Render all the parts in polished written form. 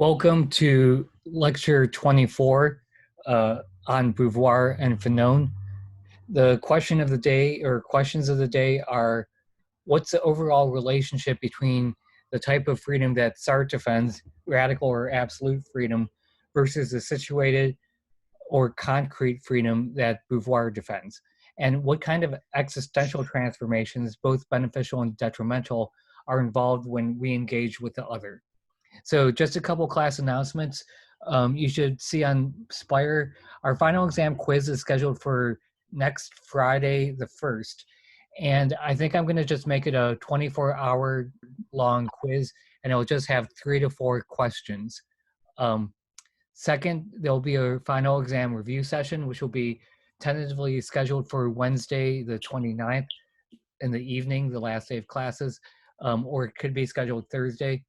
Welcome to lecture 24 on Beauvoir and Fanon. The question of the day or questions of the day are, what's the overall relationship between the type of freedom that Sartre defends, radical or absolute freedom, versus the situated or concrete freedom that Beauvoir defends? And what kind of existential transformations, both beneficial and detrimental, are involved when we engage with the other? So just a couple class announcements. You should see on Spire, our final exam quiz is scheduled for next Friday, the 1st. And I think I'm gonna just make it a 24-hour long quiz, and it'll just have 3 to 4 questions. Second, there'll be a final exam review session, which will be tentatively scheduled for Wednesday, the 29th in the evening, the last day of classes, or it could be scheduled Thursday.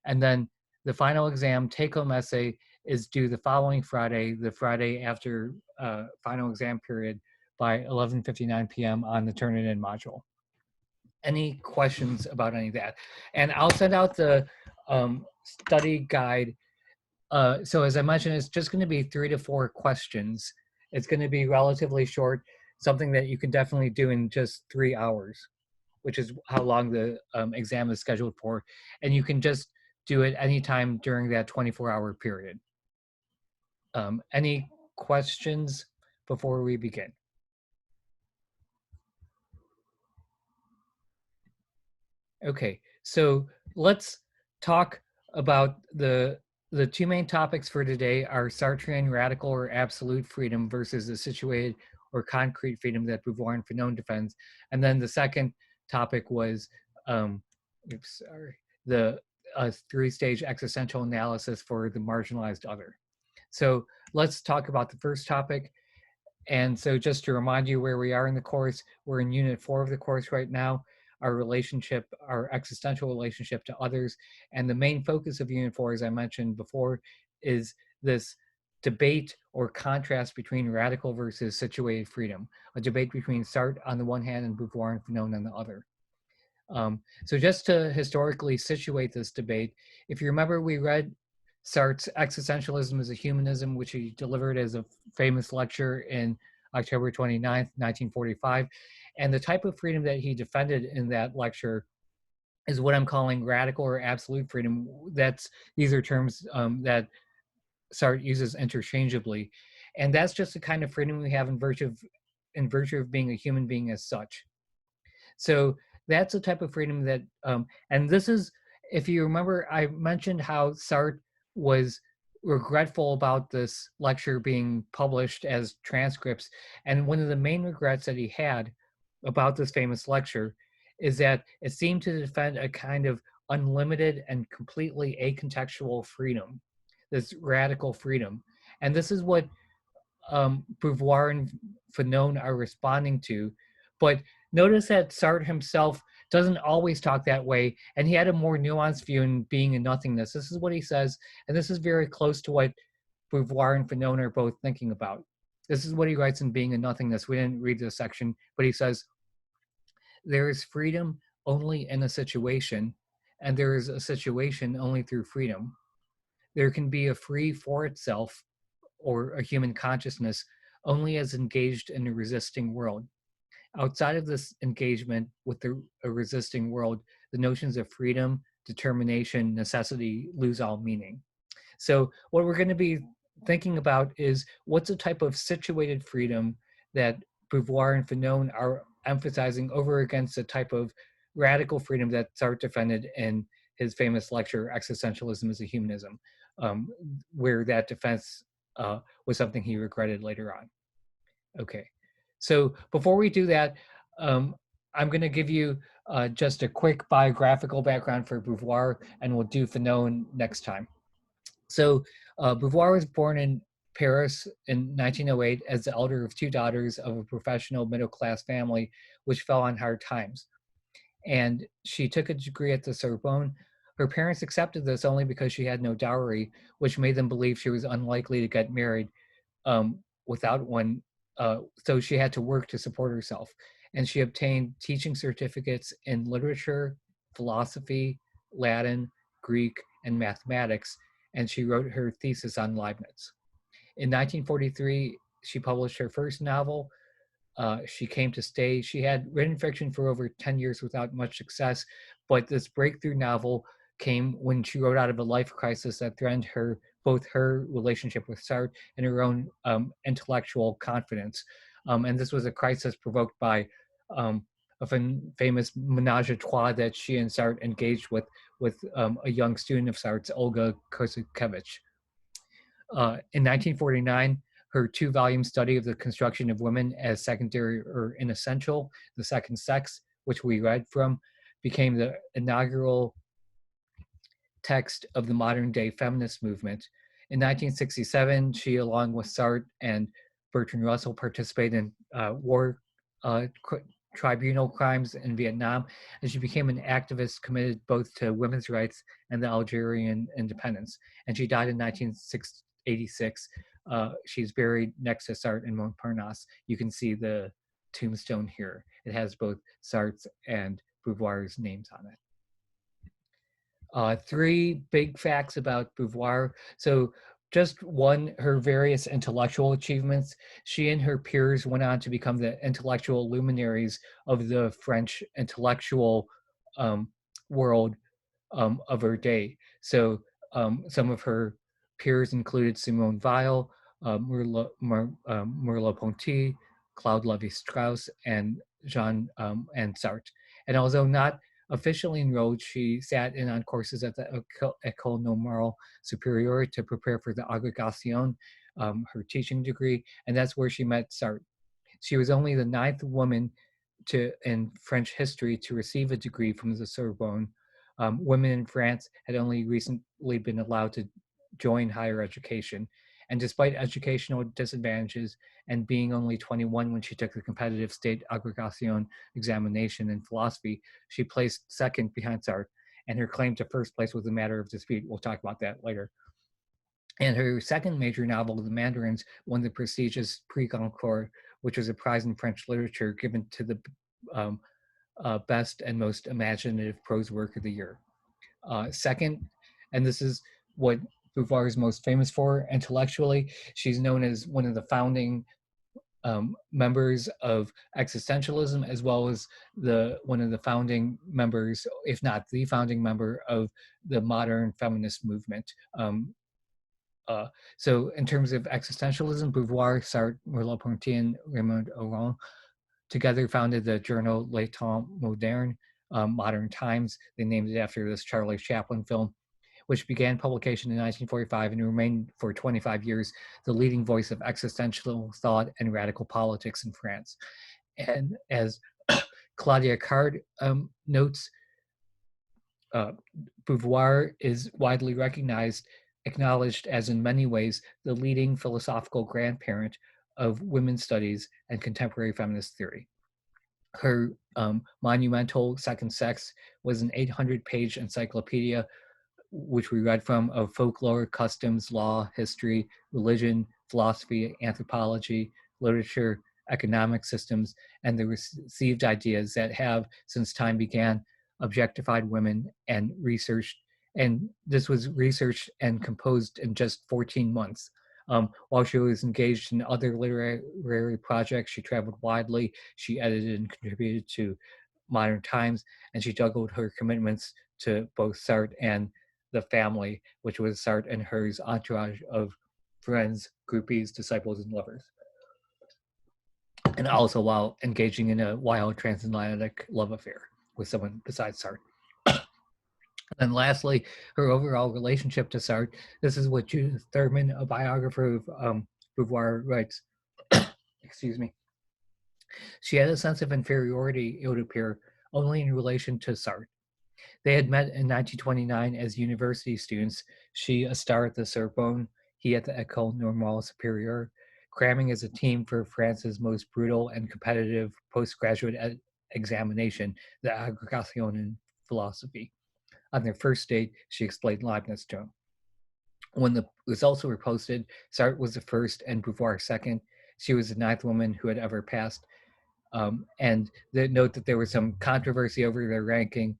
And then the final exam take-home essay is due the following Friday, the Friday after final exam period, by 11:59 p.m. on the Turnitin module. Any questions about any of that? And I'll send out the study guide. So as I mentioned, it's just going to be 3 to 4 questions. It's going to be relatively short, something that you can definitely do in just 3 hours, which is how long the exam is scheduled for. And you can just do it anytime during that 24-hour period. Any questions before we begin? Okay, so let's talk about the two main topics for today are Sartrean radical or absolute freedom versus the situated or concrete freedom that Beauvoir and Fanon defends. And then the second topic was the three-stage existential analysis for the marginalized other. So let's talk about the first topic. And so just to remind you where we are in the course, we're in unit 4 of the course right now, our relationship, our existential relationship to others. And the main focus of unit 4, as I mentioned before, is this debate or contrast between radical versus situated freedom, a debate between Sartre on the one hand and Beauvoir and Fanon on the other. So just to historically situate this debate, if you remember, we read Sartre's Existentialism as a Humanism, which he delivered as a famous lecture in October 29th, 1945. And the type of freedom that he defended in that lecture is what I'm calling radical or absolute freedom. These are terms that Sartre uses interchangeably. And that's just the kind of freedom we have in virtue of being a human being as such. So that's a type of freedom that, and this is, if you remember, I mentioned how Sartre was regretful about this lecture being published as transcripts. And one of the main regrets that he had about this famous lecture is that it seemed to defend a kind of unlimited and completely acontextual freedom, this radical freedom. And this is what Beauvoir and Fanon are responding to. But notice that Sartre himself doesn't always talk that way, and he had a more nuanced view in Being and Nothingness. This is what he says, and this is very close to what Beauvoir and Fanon are both thinking about. This is what he writes in Being and Nothingness. We didn't read this section, but he says, there is freedom only in a situation, and there is a situation only through freedom. There can be a free for itself, or a human consciousness, only as engaged in a resisting world. Outside of this engagement with a resisting world, the notions of freedom, determination, necessity lose all meaning. So what we're going to be thinking about is what's a type of situated freedom that Beauvoir and Fanon are emphasizing over against a type of radical freedom that Sartre defended in his famous lecture, Existentialism as a Humanism, where that defense was something he regretted later on. Okay. So before we do that, I'm going to give you just a quick biographical background for Beauvoir, and we'll do Fanon next time. So Beauvoir was born in Paris in 1908 as the elder of 2 daughters of a professional middle-class family, which fell on hard times. And she took a degree at the Sorbonne. Her parents accepted this only because she had no dowry, which made them believe she was unlikely to get married without one. So she had to work to support herself. And she obtained teaching certificates in literature, philosophy, Latin, Greek, and mathematics. and she wrote her thesis on Leibniz. In 1943, she published her first novel, She Came to Stay. She had written fiction for over 10 years without much success, but this breakthrough novel came when she wrote out of a life crisis that threatened both her relationship with Sartre and her own intellectual confidence. And this was a crisis provoked by a famous menage a trois that she and Sartre engaged with a young student of Sartre's, Olga Kozakiewicz. In 1949, her two-volume study of the construction of women as secondary or inessential, The Second Sex, which we read from, became the inaugural text of the modern-day feminist movement. In 1967, she, along with Sartre and Bertrand Russell, participated in war tribunal crimes in Vietnam, and she became an activist committed both to women's rights and the Algerian independence. And she died in 1986. She's buried next to Sartre in Montparnasse. You can see the tombstone here. It has both Sartre's and Beauvoir's names on it. Three big facts about Beauvoir. So just one, her various intellectual achievements. She and her peers went on to become the intellectual luminaries of the French intellectual world of her day. So some of her peers included Simone Weil, Merleau-Ponty, Claude Lévi-Strauss, and Jean and Sartre. And although not officially enrolled, she sat in on courses at the École Normale Supérieure to prepare for the agrégation, her teaching degree, and that's where she met Sartre. She was only the 9th woman in French history to receive a degree from the Sorbonne. Women in France had only recently been allowed to join higher education. And despite educational disadvantages and being only 21 when she took the competitive state agrégation examination in philosophy, she placed second behind Sartre, and her claim to first place was a matter of dispute. We'll talk about that later. And her second major novel, The Mandarins, won the prestigious Prix Goncourt, which was a prize in French literature given to the best and most imaginative prose work of the year. Second, and this is what Beauvoir is most famous for intellectually, she's known as one of the founding members of existentialism, as well as one of the founding members, if not the founding member, of the modern feminist movement. So in terms of existentialism, Beauvoir, Sartre, Merleau-Ponty, and Raymond Aron together founded the journal Le Temps Moderne, Modern Times. They named it after this Charlie Chaplin film, which began publication in 1945 and remained for 25 years the leading voice of existential thought and radical politics in France. And as Claudia Card notes, Beauvoir is widely acknowledged as in many ways the leading philosophical grandparent of women's studies and contemporary feminist theory. Her monumental Second Sex was an 800-page encyclopedia, which we read from, of folklore, customs, law, history, religion, philosophy, anthropology, literature, economic systems, and the received ideas that have, since time began, objectified women and researched. And this was researched and composed in just 14 months. While she was engaged in other literary projects, she traveled widely, she edited and contributed to Modern Times, and she juggled her commitments to both Sartre and the family, which was Sartre and her entourage of friends, groupies, disciples, and lovers. And also while engaging in a wild transatlantic love affair with someone besides Sartre. And lastly, her overall relationship to Sartre. This is what Judith Thurman, a biographer of Beauvoir, writes. Excuse me. She had a sense of inferiority, it would appear, only in relation to Sartre. They had met in 1929 as university students, she a star at the Sorbonne, he at the École Normale Supérieure, cramming as a team for France's most brutal and competitive postgraduate examination, the agrégation in philosophy. On their first date, she explained Leibniz to him. When the results were posted, Sartre was the first and Beauvoir second. She was the 9th woman who had ever passed. And note that there was some controversy over their ranking.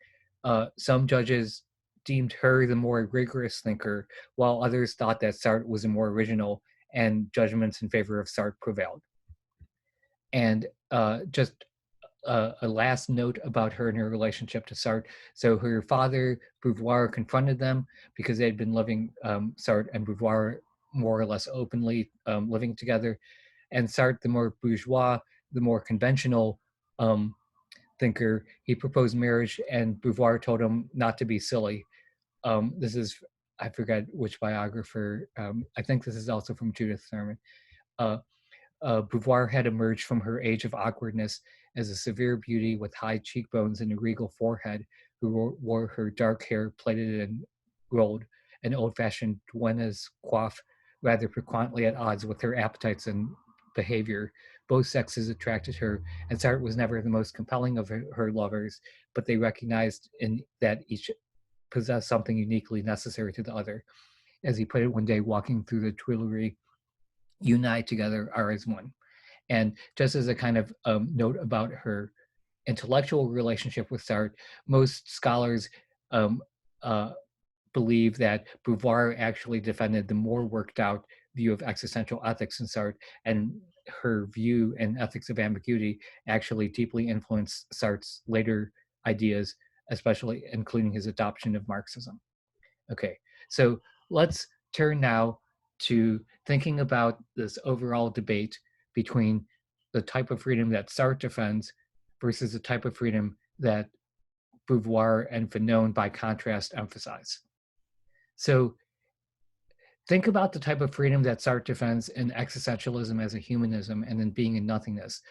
Some judges deemed her the more rigorous thinker, while others thought that Sartre was the more original, and judgments in favor of Sartre prevailed. And just a last note about her and her relationship to Sartre. So her father, Beauvoir, confronted them because they had been living, Sartre and Beauvoir, more or less openly living together. And Sartre, the more bourgeois, the more conventional thinker, he proposed marriage, and Beauvoir told him not to be silly. This is, I forget which biographer, I think this is also from Judith Thurman. Beauvoir had emerged from her age of awkwardness as a severe beauty with high cheekbones and a regal forehead, who wore her dark hair plaited and rolled, an old-fashioned duenna's coif, rather piquantly at odds with her appetites and behavior. Both sexes attracted her, and Sartre was never the most compelling of her lovers, but they recognized in that each possessed something uniquely necessary to the other. As he put it one day, walking through the Tuileries, you and I together are as one. And just as a kind of note about her intellectual relationship with Sartre, most scholars believe that Beauvoir actually defended the more worked out view of existential ethics in Sartre, and her view and ethics of ambiguity actually deeply influenced Sartre's later ideas, especially including his adoption of Marxism. Okay, so let's turn now to thinking about this overall debate between the type of freedom that Sartre defends versus the type of freedom that Beauvoir and Fanon, by contrast, emphasize. So think about the type of freedom that Sartre defends in existentialism as a humanism and in being and nothingness.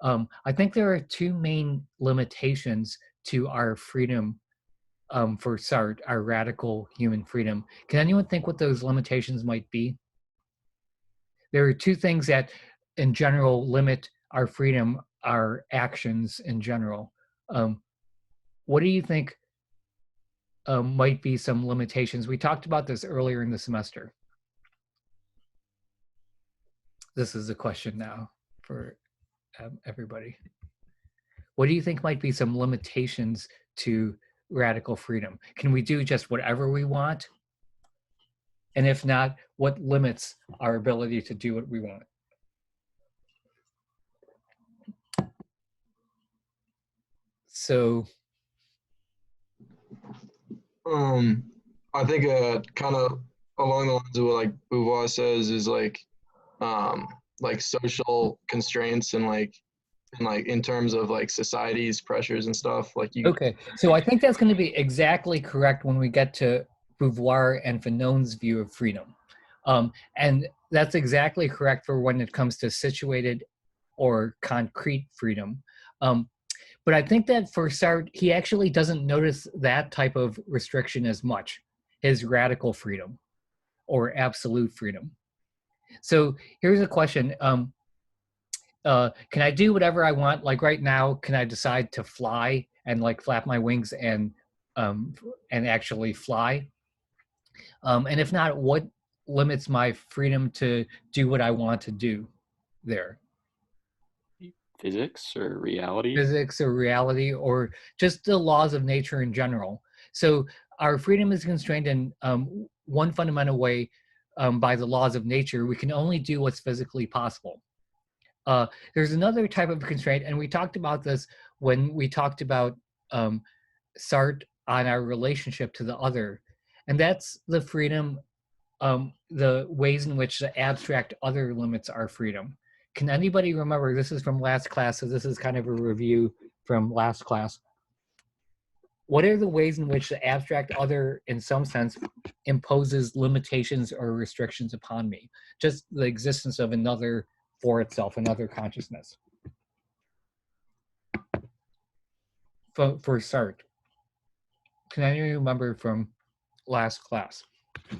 I think there are two main limitations to our freedom for Sartre, our radical human freedom. Can anyone think what those limitations might be? There are two things that in general limit our freedom, our actions in general. What do you think might be some limitations? We talked about this earlier in the semester. This is a question now for everybody. What do you think might be some limitations to radical freedom? Can we do just whatever we want? And if not, what limits our ability to do what we want? So, I think kind of along the lines of what like Beauvoir says is like social constraints and in terms of like society's pressures and stuff. Like you. okay, so I think that's going to be exactly correct when we get to Beauvoir and Fanon's view of freedom. And that's exactly correct for when it comes to situated or concrete freedom. But I think that for Sartre, he actually doesn't notice that type of restriction as much, his radical freedom or absolute freedom. So here's a question. Can I do whatever I want? Like right now, can I decide to fly and like flap my wings and actually fly? And if not, what limits my freedom to do what I want to do there? Physics or reality? Physics or reality, or just the laws of nature in general. So our freedom is constrained in one fundamental way by the laws of nature. We can only do what's physically possible. There's another type of constraint, and we talked about this when we talked about Sartre on our relationship to the other, and that's the freedom, the ways in which the abstract other limits our freedom. Can anybody remember, this is from last class, so this is kind of a review from last class. What are the ways in which the abstract other, in some sense, imposes limitations or restrictions upon me? Just the existence of another for itself, another consciousness. For Sartre. Can anyone remember from last class?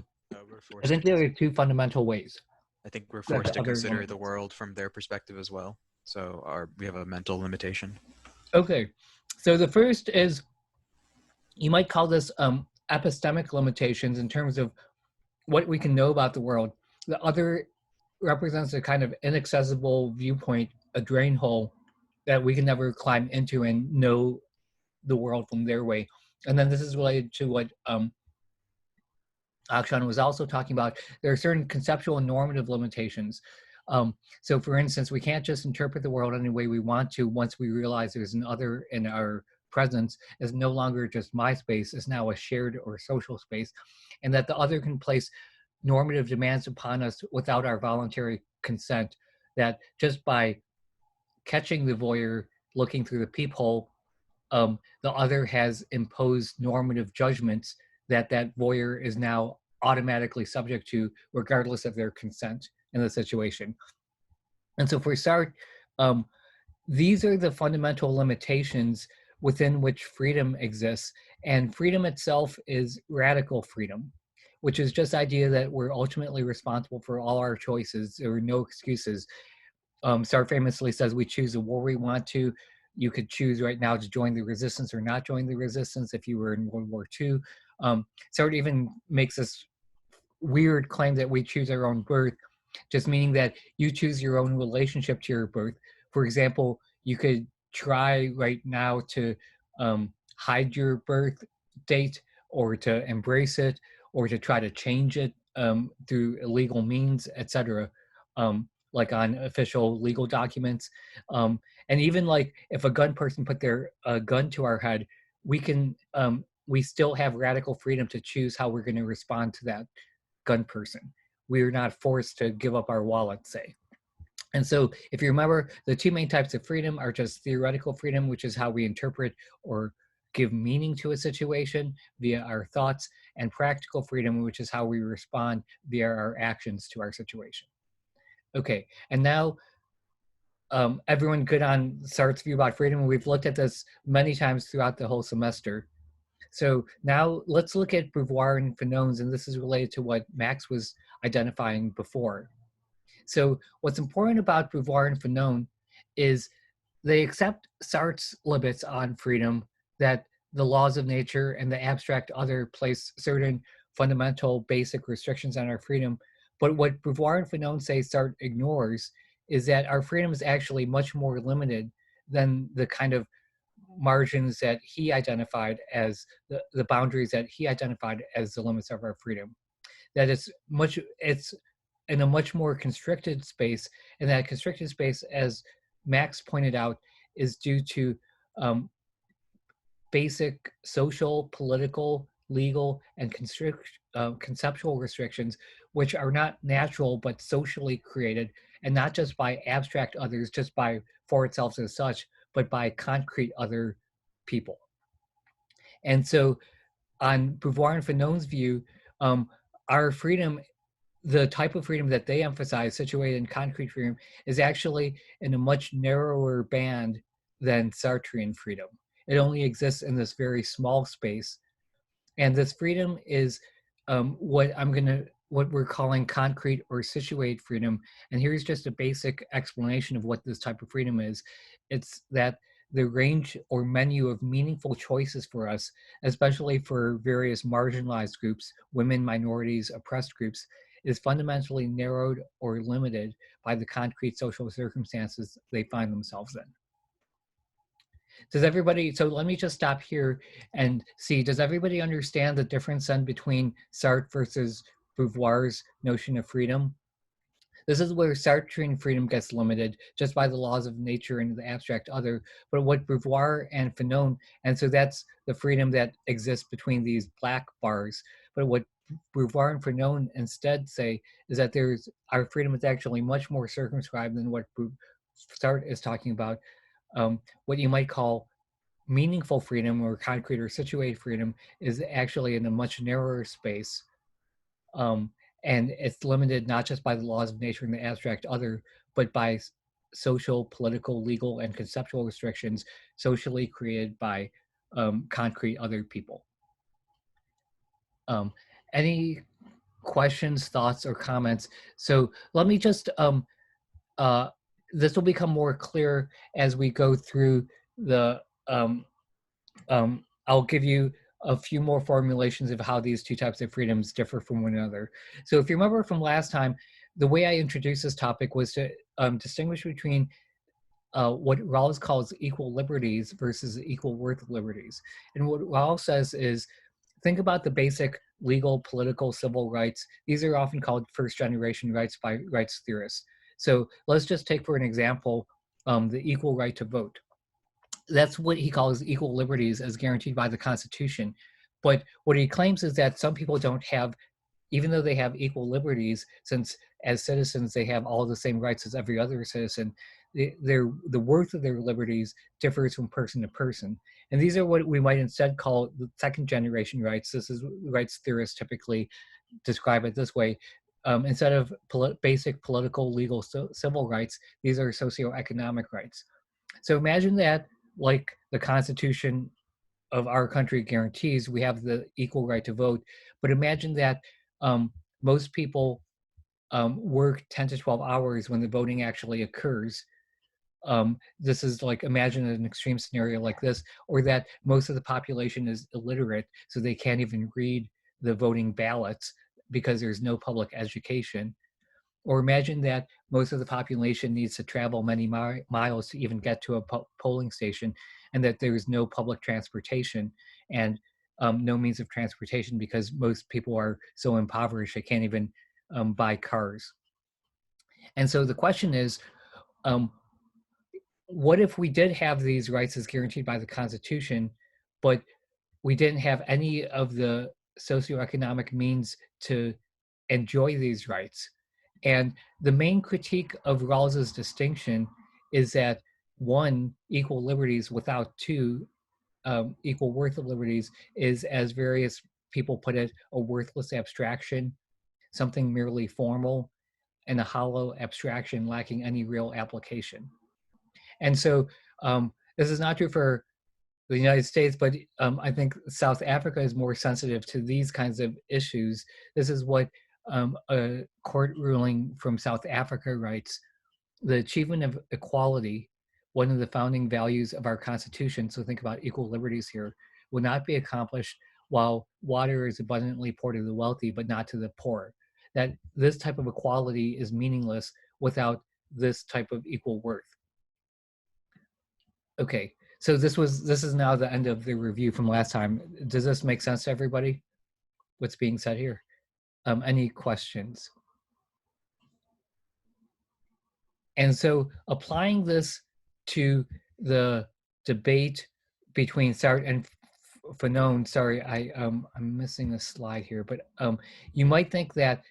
I think there are two fundamental ways. I think we're forced to consider the world from their perspective as well. So we have a mental limitation. Okay, so the first is, you might call this epistemic limitations in terms of what we can know about the world. The other represents a kind of inaccessible viewpoint, a drain hole that we can never climb into and know the world from their way. And then this is related to what Akshan was also talking about, there are certain conceptual and normative limitations. So for instance, we can't just interpret the world any way we want to once we realize there's an other in our presence. Is no longer just my space, is now a shared or social space, and that the other can place normative demands upon us without our voluntary consent, that just by catching the voyeur looking through the peephole, the other has imposed normative judgments that that voyeur is now automatically subject to, regardless of their consent in the situation. And so if we start, these are the fundamental limitations within which freedom exists. And freedom itself is radical freedom, which is just the idea that we're ultimately responsible for all our choices. There are no excuses. Sartre famously says we choose the war we want to. You could choose right now to join the resistance or not join the resistance if you were in World War II. Sartre even makes this weird claim that we choose our own birth, just meaning that you choose your own relationship to your birth. For example, you could try right now to hide your birth date, or to embrace it, or to try to change it through illegal means, etc. Like on official legal documents. And even like if a gun person put their gun to our head, we can we still have radical freedom to choose how we're going to respond to that gun person. We are not forced to give up our wallet, say. And so if you remember, the two main types of freedom are just theoretical freedom, which is how we interpret or give meaning to a situation via our thoughts, and practical freedom, which is how we respond via our actions to our situation. Okay, and now everyone good on Sartre's view about freedom? We've looked at this many times throughout the whole semester. So now let's look at Beauvoir and Fanon's, and this is related to what Max was identifying before. So what's important about Beauvoir and Fanon is they accept Sartre's limits on freedom, that the laws of nature and the abstract other place certain fundamental basic restrictions on our freedom. But what Beauvoir and Fanon say Sartre ignores is that our freedom is actually much more limited than the kind of margins that he identified as the boundaries that he identified as the limits of our freedom. That it's in a much more constricted space, and that constricted space, as Max pointed out, is due to basic social, political, legal, and conceptual restrictions, which are not natural but socially created, and not just by abstract others, just by for itself as such, but by concrete other people. And so on Beauvoir and Fanon's view, our freedom, the type of freedom that they emphasize, situated in concrete freedom, is actually in a much narrower band than Sartrean freedom. It only exists in this very small space. And this freedom is what we're calling concrete or situated freedom. And here's just a basic explanation of what this type of freedom is. It's that the range or menu of meaningful choices for us, especially for various marginalized groups, women, minorities, oppressed groups, is fundamentally narrowed or limited by the concrete social circumstances they find themselves in. Does everybody, so let me just stop here and see, does everybody understand the difference then between Sartre versus Beauvoir's notion of freedom? This is where Sartrean freedom gets limited just by the laws of nature and the abstract other, but what Beauvoir and Fanon, and so that's the freedom that exists between these black bars, but what Beauvoir and Fanon instead say is that our freedom is actually much more circumscribed than what Sartre is talking about. What you might call meaningful freedom or concrete or situated freedom is actually in a much narrower space. And it's limited not just by the laws of nature and the abstract other, but by social, political, legal, and conceptual restrictions socially created by concrete other people. Any questions, thoughts, or comments? So let me just, this will become more clear as we go through the, I'll give you a few more formulations of how these two types of freedoms differ from one another. So if you remember from last time, the way I introduced this topic was to distinguish between what Rawls calls equal liberties versus equal worth liberties. And what Rawls says is, think about the basic legal, political, civil rights. These are often called first-generation rights by rights theorists. So let's just take for an example the equal right to vote. That's what he calls equal liberties as guaranteed by the Constitution. But what he claims is that some people don't have, even though they have equal liberties, since as citizens they have all the same rights as every other citizen, the worth of their liberties differs from person to person. And these are what we might instead call the second generation rights. This is rights theorists typically describe it this way. Instead of basic political, legal, civil rights, these are socioeconomic rights. So imagine that, like the Constitution of our country guarantees, we have the equal right to vote. But imagine that most people work 10 to 12 hours when the voting actually occurs. This is like, imagine an extreme scenario like this, or that most of the population is illiterate, so they can't even read the voting ballots because there's no public education. Or imagine that most of the population needs to travel many miles to even get to a polling station, and that there is no public transportation and no means of transportation because most people are so impoverished they can't even buy cars. And so the question is, what if we did have these rights as guaranteed by the Constitution, but we didn't have any of the socioeconomic means to enjoy these rights? And the main critique of Rawls's distinction is that one, equal liberties without two, equal worth of liberties, is, as various people put it, a worthless abstraction, something merely formal, and a hollow abstraction lacking any real application. And so this is not true for the United States, but I think South Africa is more sensitive to these kinds of issues. This is what a court ruling from South Africa writes: the achievement of equality, one of the founding values of our Constitution, so think about equal liberties here, will not be accomplished while water is abundantly poured to the wealthy, but not to the poor. That this type of equality is meaningless without this type of equal worth. Okay, so this is now the end of the review from last time. Does this make sense to everybody? What's being said here? Any questions? And so applying this to the debate between Sartre and Fanon, sorry, I'm missing a slide here, but you might think that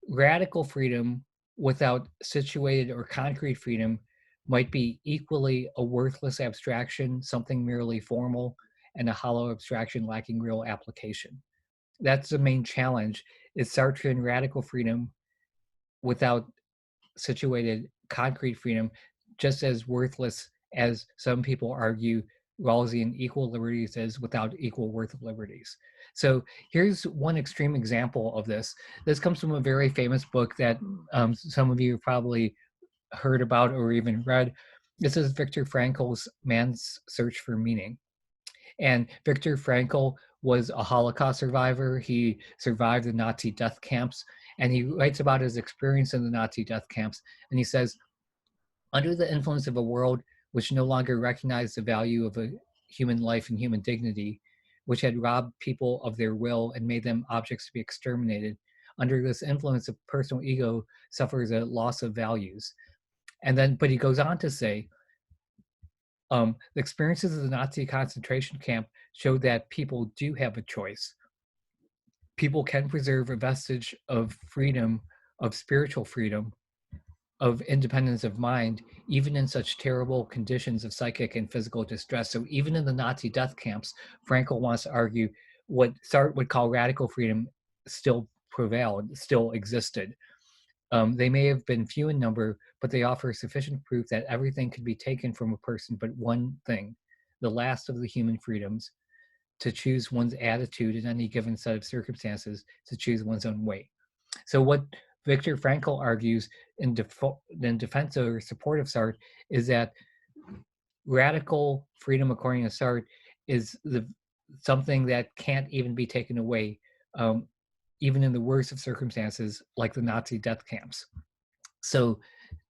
radical freedom without situated or concrete freedom might be equally a worthless abstraction, something merely formal, and a hollow abstraction lacking real application. That's the main challenge, is Sartrean radical freedom without situated concrete freedom just as worthless as some people argue Rawlsian equal liberties is without equal worth of liberties. So here's one extreme example of this. This comes from a very famous book that some of you probably heard about or even read. This is Viktor Frankl's Man's Search for Meaning. And Viktor Frankl was a Holocaust survivor. He survived the Nazi death camps, and he writes about his experience in the Nazi death camps. And he says, under the influence of a world which no longer recognized the value of a human life and human dignity, which had robbed people of their will and made them objects to be exterminated, under this influence of personal ego suffers a loss of values. And then, but he goes on to say, the experiences of the Nazi concentration camp showed that people do have a choice. People can preserve a vestige of freedom, of spiritual freedom, of independence of mind, even in such terrible conditions of psychic and physical distress. So even in the Nazi death camps, Frankl wants to argue what Sartre would call radical freedom still prevailed, still existed. They may have been few in number, but they offer sufficient proof that everything could be taken from a person but one thing, the last of the human freedoms, to choose one's attitude in any given set of circumstances, to choose one's own way. So what Viktor Frankl argues in defense or support of Sartre is that radical freedom, according to Sartre, is something that can't even be taken away, even in the worst of circumstances, like the Nazi death camps. So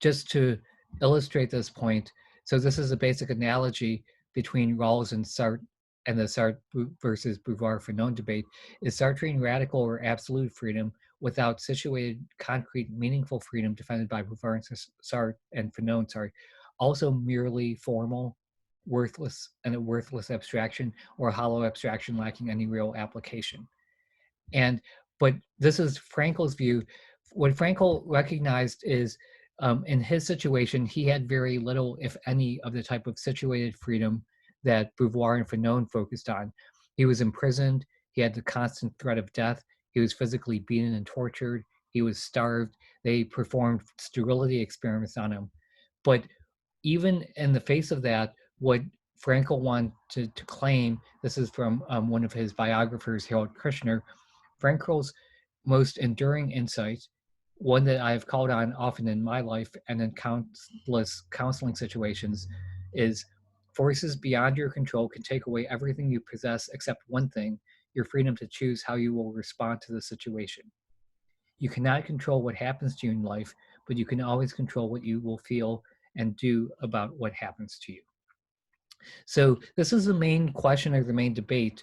just to illustrate this point, so this is a basic analogy between Rawls and Sartre and the Sartre versus Beauvoir-Fanon debate is Sartrean radical or absolute freedom without situated, concrete, meaningful freedom defended by Beauvoir and Fanon, also merely formal, worthless, and a worthless abstraction or a hollow abstraction lacking any real application. But this is Frankl's view. What Frankl recognized is in his situation, he had very little, if any, of the type of situated freedom that Beauvoir and Fanon focused on. He was imprisoned. He had the constant threat of death. He was physically beaten and tortured. He was starved. They performed sterility experiments on him. But even in the face of that, what Frankl wanted to claim, this is from one of his biographers, Harold Kushner, Frankl's most enduring insight, one that I've called on often in my life and in countless counseling situations, is forces beyond your control can take away everything you possess except one thing, your freedom to choose how you will respond to the situation. You cannot control what happens to you in life, but you can always control what you will feel and do about what happens to you. So this is the main question or the main debate.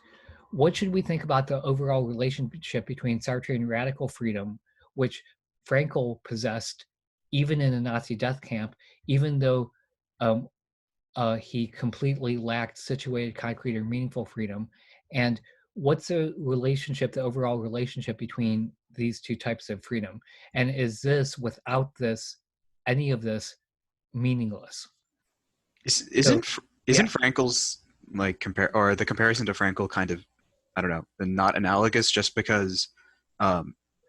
What should we think about the overall relationship between Sartrean radical freedom, which Frankl possessed even in a Nazi death camp, even though he completely lacked situated, concrete, or meaningful freedom? And what's the relationship, the overall relationship between these two types of freedom? And is this, without this, any of this, meaningless? Isn't yeah. Frankel's like the comparison to Frankel kind of, I don't know, not analogous, just because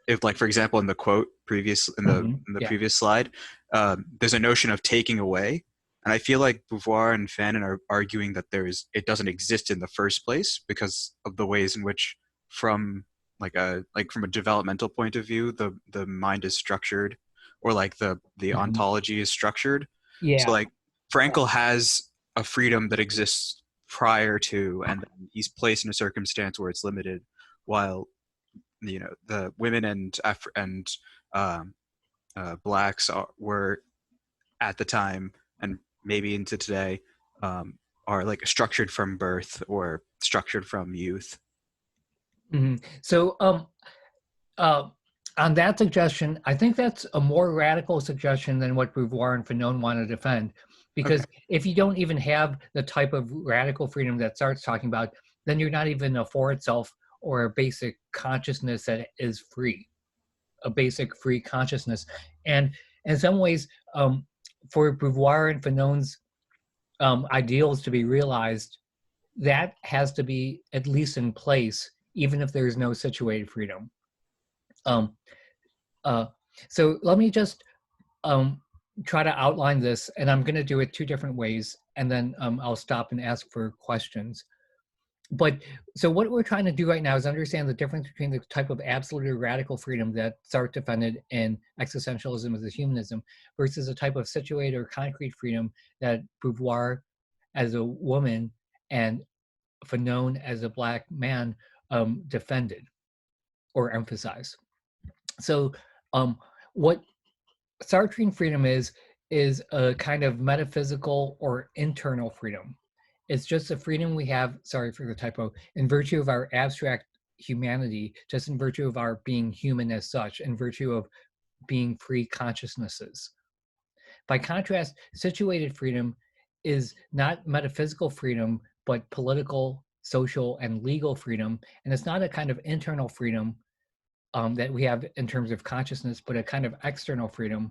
if, like, for example, in the quote previous in the previous slide, there's a notion of taking away, and I feel like Beauvoir and Fanon are arguing that it doesn't exist in the first place because of the ways in which, from from a developmental point of view, the mind is structured, or like the ontology is structured. Yeah. So like Frankel has a freedom that exists prior to, and then he's placed in a circumstance where it's limited, while the women and blacks were at the time, and maybe into today, are like structured from birth or structured from youth. Mm-hmm. So on that suggestion, I think that's a more radical suggestion than what Beauvoir and Fanon want to defend. Because if you don't even have the type of radical freedom that Sartre's talking about, then you're not even a for itself or a basic consciousness that is free, a basic free consciousness. And in some ways, for Beauvoir and Fanon's ideals to be realized, that has to be at least in place, even if there's no situated freedom. So let me just try to outline this, and I'm going to do it two different ways, and then I'll stop and ask for questions. But so what we're trying to do right now is understand the difference between the type of absolute or radical freedom that Sartre defended in Existentialism as a Humanism versus a type of situated or concrete freedom that Beauvoir as a woman and Fanon as a Black man defended or emphasized. So what Sartrean freedom is a kind of metaphysical or internal freedom. It's just a freedom we have, sorry for the typo, in virtue of our abstract humanity, just in virtue of our being human as such, in virtue of being free consciousnesses. By contrast, situated freedom is not metaphysical freedom, but political, social, and legal freedom. And it's not a kind of internal freedom that we have in terms of consciousness, but a kind of external freedom.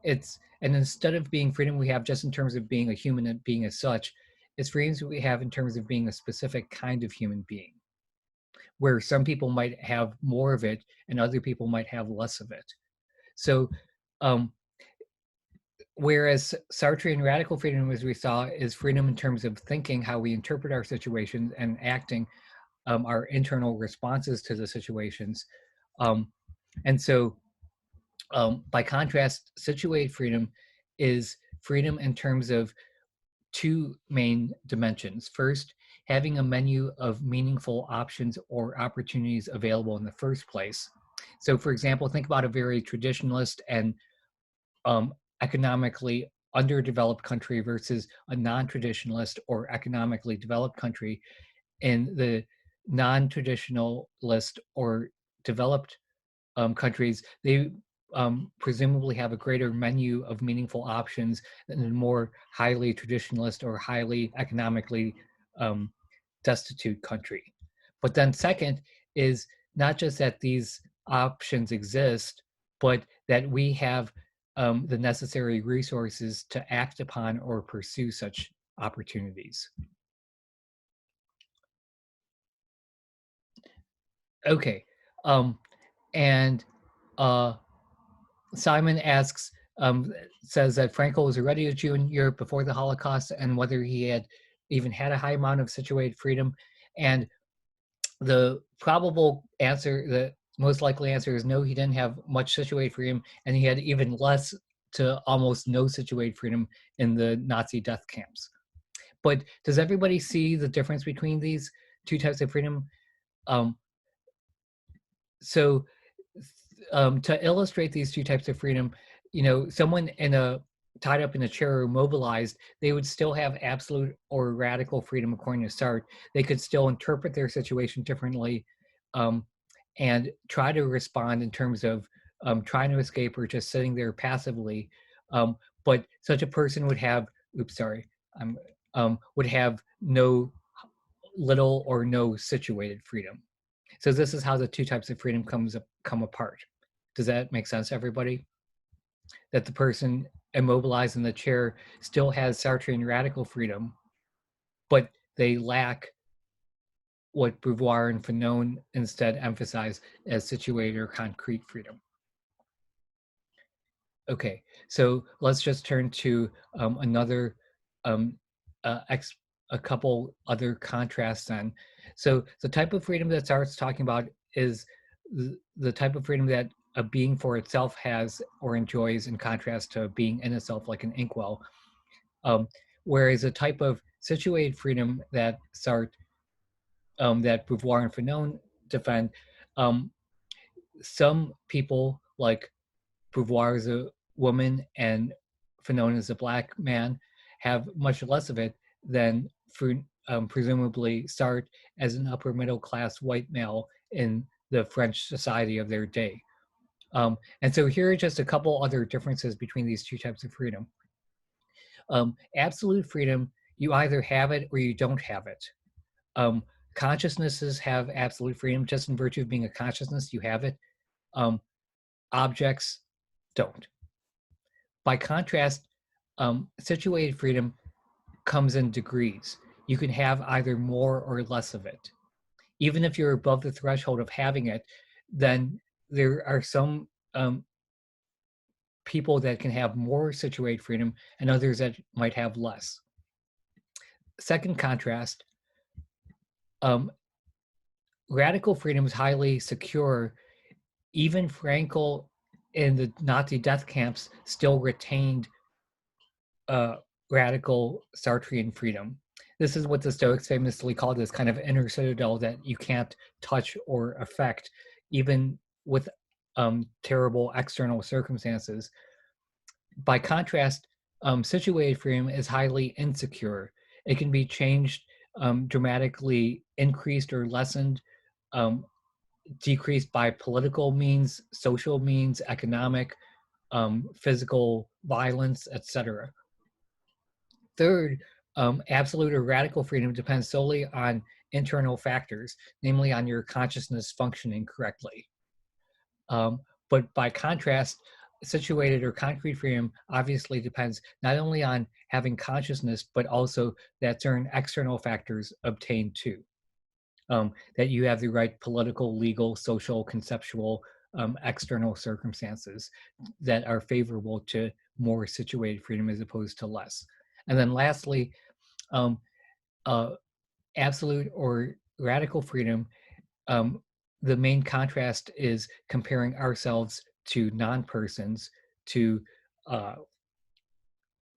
And instead of being freedom we have just in terms of being a human and being as such, it's freedoms we have in terms of being a specific kind of human being, where some people might have more of it and other people might have less of it. So whereas Sartrean radical freedom, as we saw, is freedom in terms of thinking how we interpret our situations and acting our internal responses to the situations. And so by contrast, situated freedom is freedom in terms of two main dimensions. First, having a menu of meaningful options or opportunities available in the first place. So for example, think about a very traditionalist and economically underdeveloped country versus a non-traditionalist or economically developed country. in the non-traditionalist or developed countries, they presumably have a greater menu of meaningful options than a more highly traditionalist or highly economically destitute country. But then second is not just that these options exist, but that we have the necessary resources to act upon or pursue such opportunities. Okay, and Simon asks, says that Frankel was already a Jew in Europe before the Holocaust, and whether he had even had a high amount of situated freedom. And the probable answer, the most likely answer is no, he didn't have much situated freedom, and he had even less to almost no situated freedom in the Nazi death camps. But does everybody see the difference between these two types of freedom? So to illustrate these two types of freedom, someone tied up in a chair or mobilized, they would still have absolute or radical freedom according to Sartre. They could still interpret their situation differently and try to respond in terms of trying to escape or just sitting there passively. But such a person would have, would have little or no situated freedom. So this is how the two types of freedom come apart. Does that make sense, everybody? That the person immobilized in the chair still has Sartrean radical freedom, but they lack what Beauvoir and Fanon instead emphasize as situated or concrete freedom. Okay, so let's just turn to another a couple other contrasts then. So the type of freedom that Sartre's talking about is the type of freedom that a being for itself has or enjoys, in contrast to being in itself, like an inkwell. Whereas a type of situated freedom that Sartre, that Beauvoir and Fanon defend, some people, like Beauvoir is a woman and Fanon is a black man, have much less of it than presumably Sartre as an upper middle class white male in the French society of their day. And so here are just a couple other differences between these two types of freedom. Absolute freedom, you either have it or you don't have it. Consciousnesses have absolute freedom just in virtue of being a consciousness, you have it. Objects don't. By contrast, situated freedom comes in degrees. You can have either more or less of it. Even if you're above the threshold of having it, then there are some people that can have more situated freedom and others that might have less. Second contrast, radical freedom is highly secure. Even Frankel in the Nazi death camps still retained radical Sartrean freedom. This is what the Stoics famously called this kind of inner citadel that you can't touch or affect, even with terrible external circumstances. By contrast, situated freedom is highly insecure. It can be changed, dramatically increased or lessened, decreased by political means, social means, economic, physical violence, etc. Third, absolute or radical freedom depends solely on internal factors, namely on your consciousness functioning correctly. But by contrast, situated or concrete freedom obviously depends not only on having consciousness, but also that certain external factors obtain too. That you have the right political, legal, social, conceptual, external circumstances that are favorable to more situated freedom as opposed to less. And then lastly, absolute or radical freedom, the main contrast is comparing ourselves to non-persons, to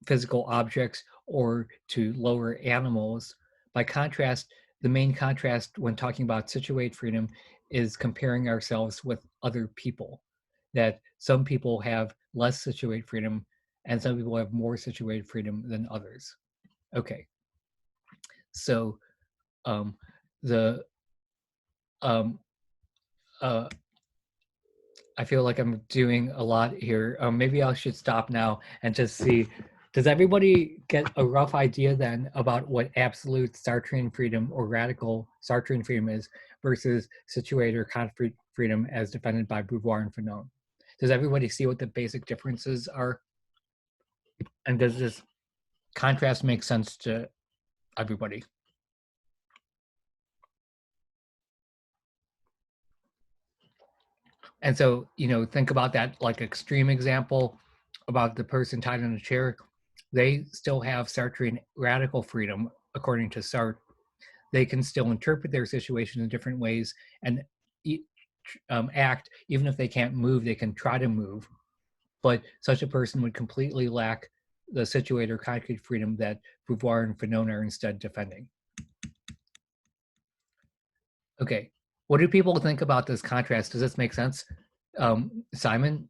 physical objects, or to lower animals. By contrast, the main contrast when talking about situated freedom is comparing ourselves with other people, that some people have less situated freedom and some people have more situated freedom than others. Okay, so the um, uh, I feel like I'm doing a lot here. Maybe I should stop now and just see. Does everybody get a rough idea then about what absolute Sartrean freedom or radical Sartrean freedom is versus situated or concrete freedom as defended by Beauvoir and Fanon? Does everybody see what the basic differences are? And does this contrast make sense to everybody? And so, think about that like extreme example about the person tied in a chair. They still have Sartrean radical freedom, according to Sartre. They can still interpret their situation in different ways and act, even if they can't move, they can try to move. But such a person would completely lack the situated or concrete freedom that Beauvoir and Fanon are instead defending. Okay, what do people think about this contrast? Does this make sense? Simon,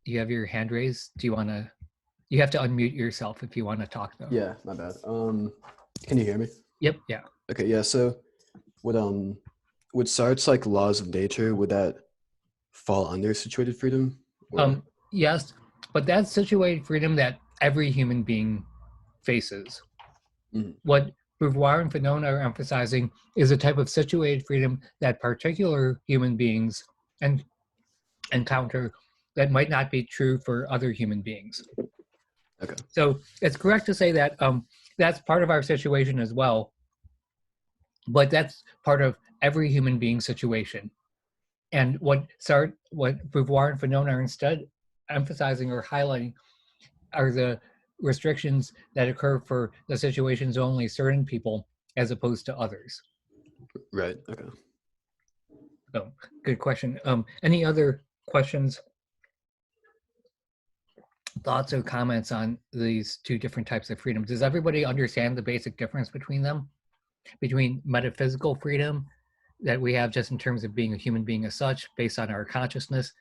you have your hand raised. Do you want to? You have to unmute yourself if you want to talk, though. Yeah, my bad. Can you hear me? Yep. Yeah. Okay. Yeah. So, would Sartre's like laws of nature, would that fall under situated freedom? Or? Yes, but that's situated freedom that every human being faces. Mm-hmm. What Beauvoir and Fanon are emphasizing is a type of situated freedom that particular human beings encounter that might not be true for other human beings. Okay. So it's correct to say that that's part of our situation as well, but that's part of every human being situation. And what Beauvoir and Fanon are instead emphasizing or highlighting are the restrictions that occur for the situations only certain people as opposed to others. Right. Okay. So, good question. Any other questions, thoughts, or comments on these two different types of freedom? Does everybody understand the basic difference between them? Between metaphysical freedom that we have just in terms of being a human being as such, based on our consciousness,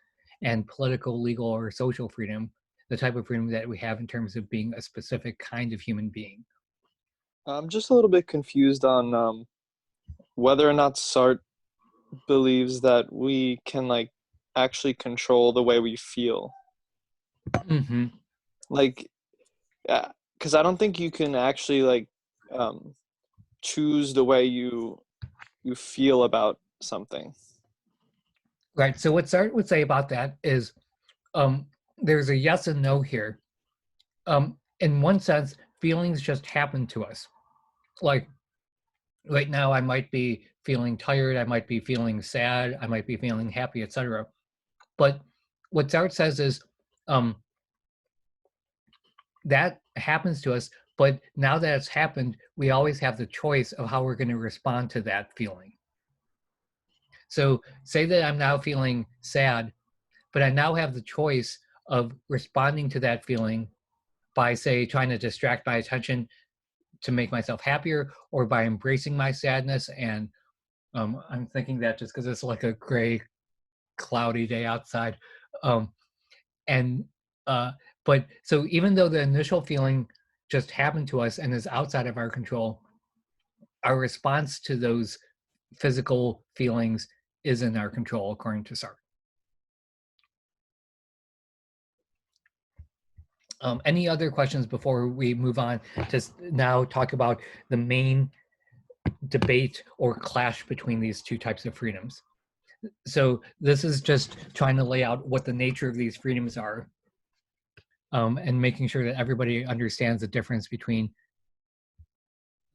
and political, legal, or social freedom, the type of freedom that we have in terms of being a specific kind of human being. I'm just a little bit confused on whether or not Sartre believes that we can like actually control the way we feel. Mm-hmm. Like, because I don't think you can actually like choose the way you feel about something. Right. So what Sartre would say about that is there's a yes and no here. In one sense, feelings just happen to us. Like right now, I might be feeling tired, I might be feeling sad, I might be feeling happy, etc. But what Sartre says is that happens to us, but now that it's happened, we always have the choice of how we're going to respond to that feeling. So say that I'm now feeling sad, but I now have the choice of responding to that feeling by, say, trying to distract my attention to make myself happier, or by embracing my sadness. And I'm thinking that just because it's like a gray, cloudy day outside. But so even though the initial feeling just happened to us and is outside of our control, our response to those physical feelings is in our control, according to Sartre. Any other questions before we move on to now talk about the main debate or clash between these two types of freedoms? So this is just trying to lay out what the nature of these freedoms are, and making sure that everybody understands the difference between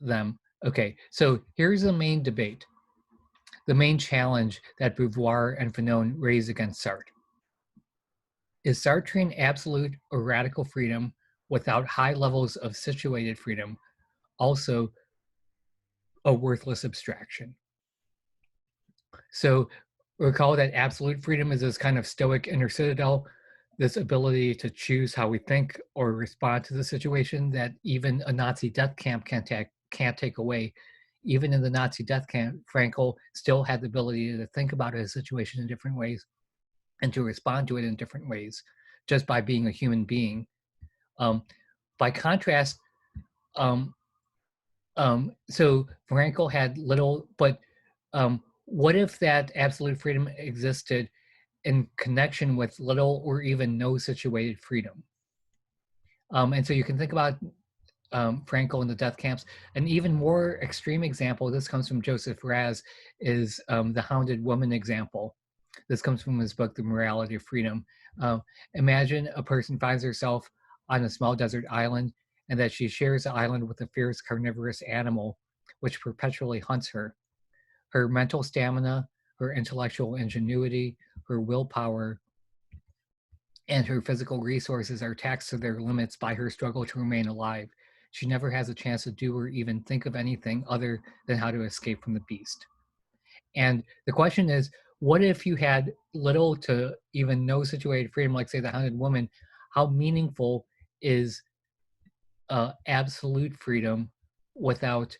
them. Okay, so here's the main debate, the main challenge that Beauvoir and Fanon raise against Sartre. Is Sartrean absolute or radical freedom without high levels of situated freedom also a worthless abstraction? So recall that absolute freedom is this kind of stoic inner citadel, this ability to choose how we think or respond to the situation that even a Nazi death camp can't take away. Even in the Nazi death camp, Frankl still had the ability to think about a situation in different ways and to respond to it in different ways, just by being a human being. By contrast, So Frankel had little, but what if that absolute freedom existed in connection with little or even no situated freedom? And so you can think about Frankel in the death camps. An even more extreme example, this comes from Joseph Raz, is the hounded woman example. This comes from his book, The Morality of Freedom. Imagine a person finds herself on a small desert island and that she shares the island with a fierce carnivorous animal which perpetually hunts her. Her mental stamina, her intellectual ingenuity, her willpower, and her physical resources are taxed to their limits by her struggle to remain alive. She never has a chance to do or even think of anything other than how to escape from the beast. And the question is, what if you had little to even no situated freedom, like say the hounded woman? How meaningful is absolute freedom without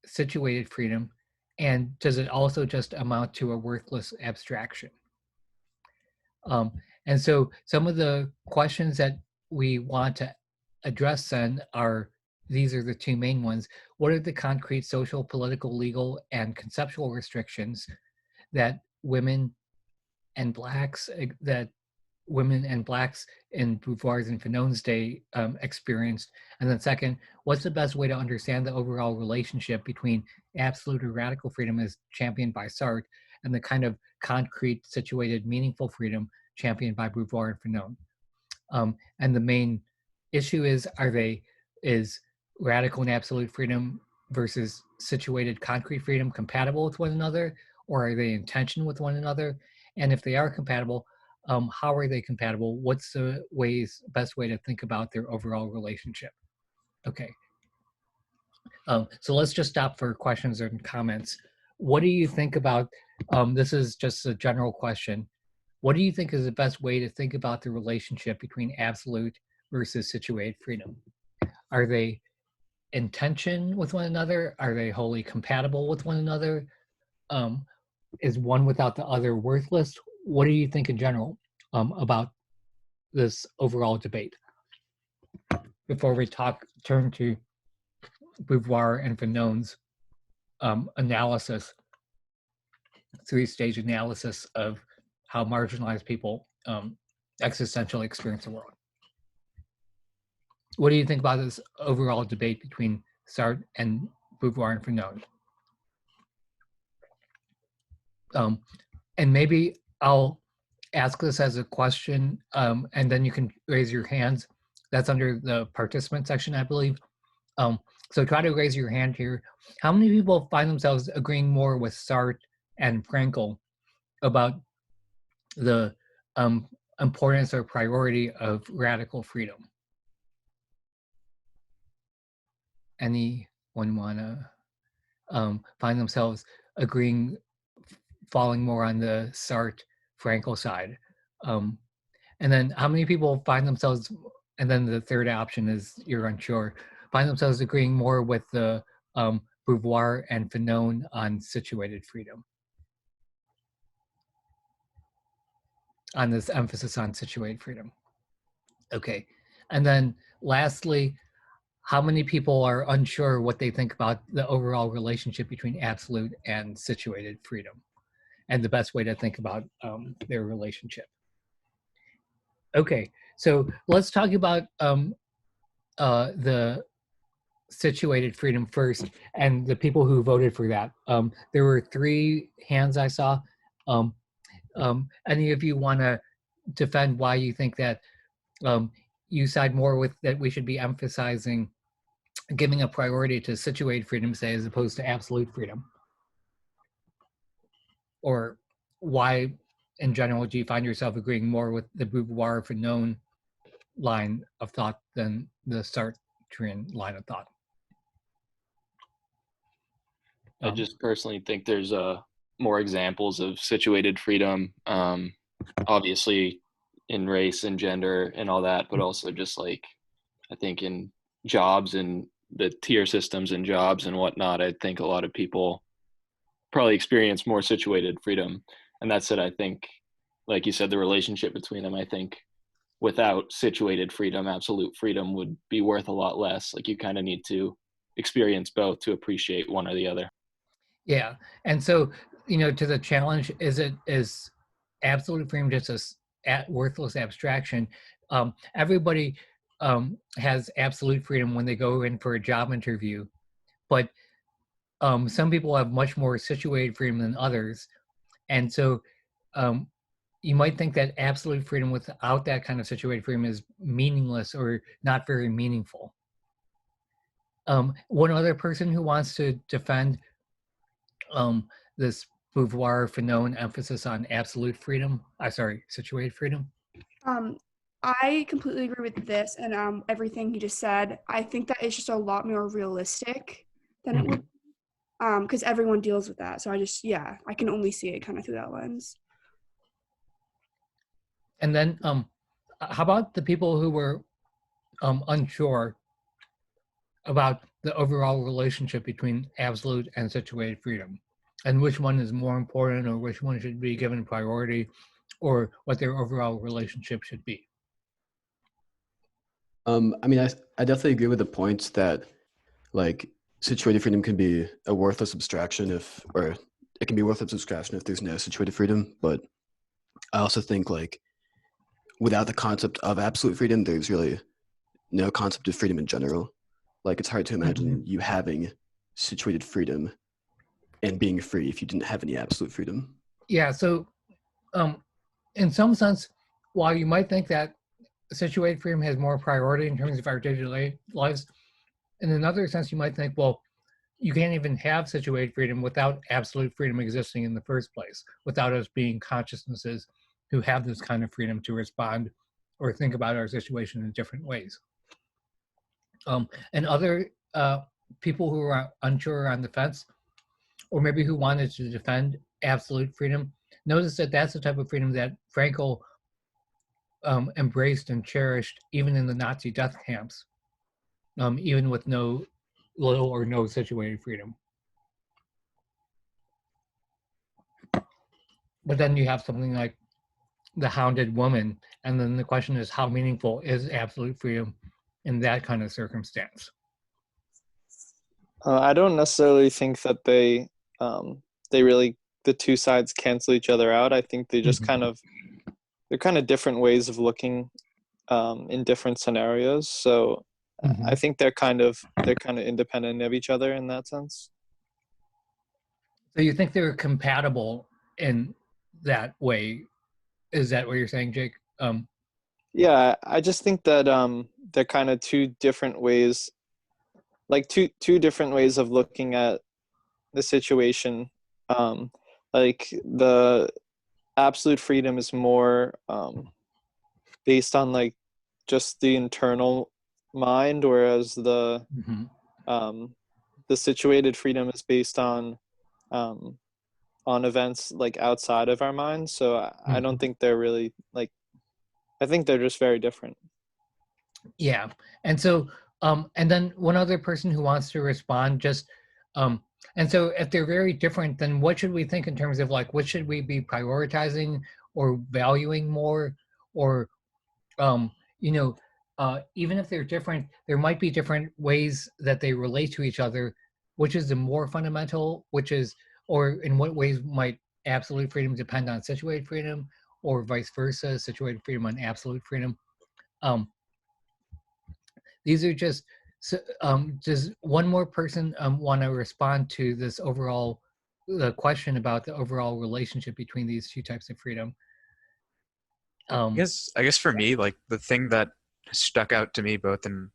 situated freedom? And does it also just amount to a worthless abstraction? And so some of the questions that we want to address then are, these are the two main ones. What are the concrete social, political, legal, and conceptual restrictions that women and blacks in Beauvoir's and Fanon's day experienced? And then second, what's the best way to understand the overall relationship between absolute or radical freedom as championed by Sartre and the kind of concrete, situated, meaningful freedom championed by Beauvoir and Fanon? And the main issue is radical and absolute freedom versus situated concrete freedom compatible with one another, or are they in tension with one another? And if they are compatible, how are they compatible? What's the best way to think about their overall relationship? Okay. So let's just stop for questions and comments. What do you think about, this is just a general question. What do you think is the best way to think about the relationship between absolute versus situated freedom? Are they in tension with one another? Are they wholly compatible with one another? Is one without the other worthless? What do you think in general about this overall debate? Before we turn to Beauvoir and Fanon's analysis, three-stage analysis of how marginalized people existentially experience the world. What do you think about this overall debate between Sartre and Beauvoir and Fanon? And maybe I'll ask this as a question, and then you can raise your hands. That's under the participant section, I believe. So try to raise your hand here. How many people find themselves agreeing more with Sartre and Frankel about the importance or priority of radical freedom? Anyone wanna find themselves agreeing, falling more on the Sartre Frankel side? And then how many people find themselves, and then the third option is you're unsure, find themselves agreeing more with the Beauvoir and Fanon on situated freedom, on this emphasis on situated freedom? Okay, and then lastly, how many people are unsure what they think about the overall relationship between absolute and situated freedom and the best way to think about their relationship? Okay, so let's talk about the situated freedom first and the people who voted for that. There were 3 hands I saw. Any of you want to defend why you think that you side more with that we should be emphasizing giving a priority to situated freedom, say, as opposed to absolute freedom? Or why, in general, do you find yourself agreeing more with the Beauvoir Fanon line of thought than the Sartrean line of thought? I just personally think there's more examples of situated freedom, obviously in race and gender and all that, but also just like I think in jobs and the tier systems and jobs and whatnot, I think a lot of people probably experience more situated freedom. And that said, I think, like you said, the relationship between them, I think without situated freedom, absolute freedom would be worth a lot less. Like you kind of need to experience both to appreciate one or the other. Yeah. And so, to the challenge, is absolute freedom just a worthless abstraction? Everybody has absolute freedom when they go in for a job interview, but some people have much more situated freedom than others. And so you might think that absolute freedom without that kind of situated freedom is meaningless or not very meaningful. One other person who wants to defend this Beauvoir Fanon emphasis on absolute freedom, situated freedom. I completely agree with this and everything he just said. I think that it's just a lot more realistic than it would, because everyone deals with that. So I can only see it kind of through that lens. And then how about the people who were unsure about the overall relationship between absolute and situated freedom, and which one is more important, or which one should be given priority, or what their overall relationship should be? I definitely agree with the points that like situated freedom can be a worthless abstraction or it can be worthless abstraction if there's no situated freedom. But I also think like without the concept of absolute freedom, there's really no concept of freedom in general. Like it's hard to imagine you having situated freedom and being free if you didn't have any absolute freedom. Yeah. So, in some sense, while you might think that situated freedom has more priority in terms of our daily lives, in another sense, you might think, well, you can't even have situated freedom without absolute freedom existing in the first place, without us being consciousnesses who have this kind of freedom to respond or think about our situation in different ways. And other people who are unsure on the fence, or maybe who wanted to defend absolute freedom, notice that that's the type of freedom that Frankl embraced and cherished even in the Nazi death camps, even with little or no situated freedom. But then you have something like the hounded woman, and then the question is, how meaningful is absolute freedom in that kind of circumstance? I don't necessarily think that they really, the two sides cancel each other out. I think they just they're kind of different ways of looking in different scenarios. So I think they're kind of independent of each other in that sense. So you think they're compatible in that way? Is that what you're saying, Jake? Yeah, I just think that they're kind of two different ways, like two different ways of looking at the situation. Like the absolute freedom is more based on like just the internal mind, whereas the situated freedom is based on events like outside of our minds. So I don't think they're really like, I think they're just very different. Yeah. And so and then one other person who wants to respond just and so if they're very different, then what should we think in terms of like what should we be prioritizing or valuing more? Or even if they're different, there might be different ways that they relate to each other. Which is the more fundamental, or in what ways might absolute freedom depend on situated freedom, or vice versa, situated freedom on absolute freedom? These are just, does one more person want to respond to this the question about the overall relationship between these two types of freedom? I guess for me, like the thing that stuck out to me both in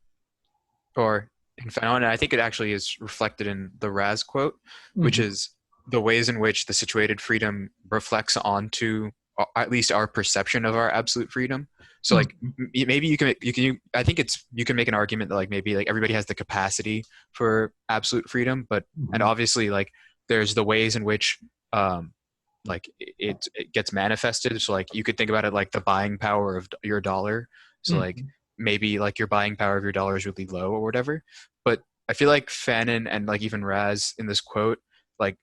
Fanon, and I think it actually is reflected in the Raz quote, which is the ways in which the situated freedom reflects onto at least our perception of our absolute freedom. So like maybe you can make an argument that like maybe like everybody has the capacity for absolute freedom, but and obviously like there's the ways in which like it gets manifested. So like you could think about it like the buying power of your dollar. So like maybe like your buying power of your dollar is really low or whatever. But I feel like Fanon and like even Raz in this quote, like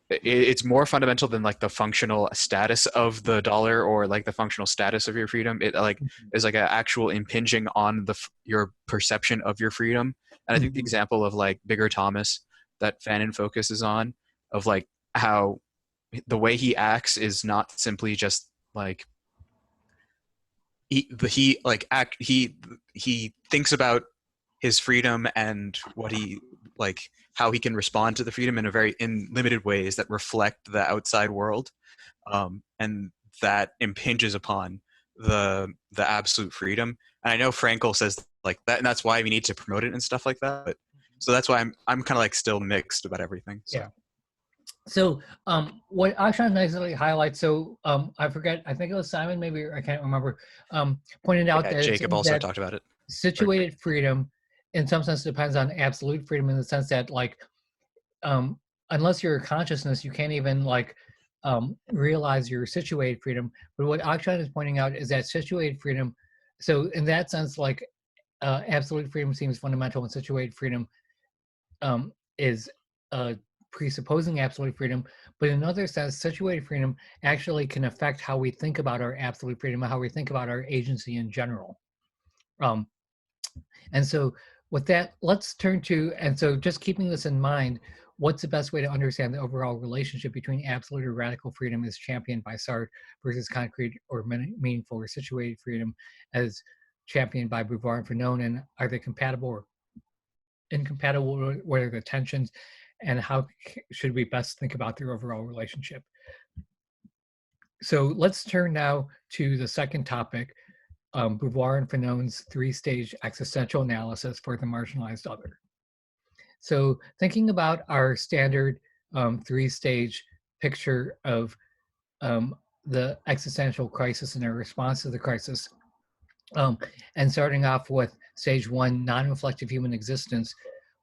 it's more fundamental than like the functional status of the dollar or like the functional status of your freedom. It like is like an actual impinging on your perception of your freedom. And I think the example of like Bigger Thomas that Fanon focuses on, of like how the way he acts is not simply just like he thinks about his freedom and what he like how he can respond to the freedom in limited ways that reflect the outside world, and that impinges upon the absolute freedom. And I know Frankel says like that, and that's why we need to promote it and stuff like that. But, so that's why I'm kind of like still mixed about everything. So. Yeah. So what Akshan nicely highlights, so I forget, I think it was Simon, maybe, I can't remember, pointed out that Jacob also talked about it. Situated freedom in some sense depends on absolute freedom, in the sense that like unless you're a consciousness, you can't even like realize your situated freedom. But what Akshan is pointing out is that situated freedom, so in that sense, like absolute freedom seems fundamental, and situated freedom is presupposing absolute freedom. But in another sense, situated freedom actually can affect how we think about our absolute freedom and how we think about our agency in general. And so with that, let's turn to, and so just keeping this in mind, what's the best way to understand the overall relationship between absolute or radical freedom as championed by Sartre versus concrete or meaningful or situated freedom as championed by Beauvoir and Fanon, and are they compatible or incompatible? What are the tensions, and how should we best think about their overall relationship? So let's turn now to the second topic, Beauvoir and Fanon's three-stage existential analysis for the marginalized other. So thinking about our standard three-stage picture of the existential crisis and our response to the crisis, and starting off with stage one, non-reflective human existence,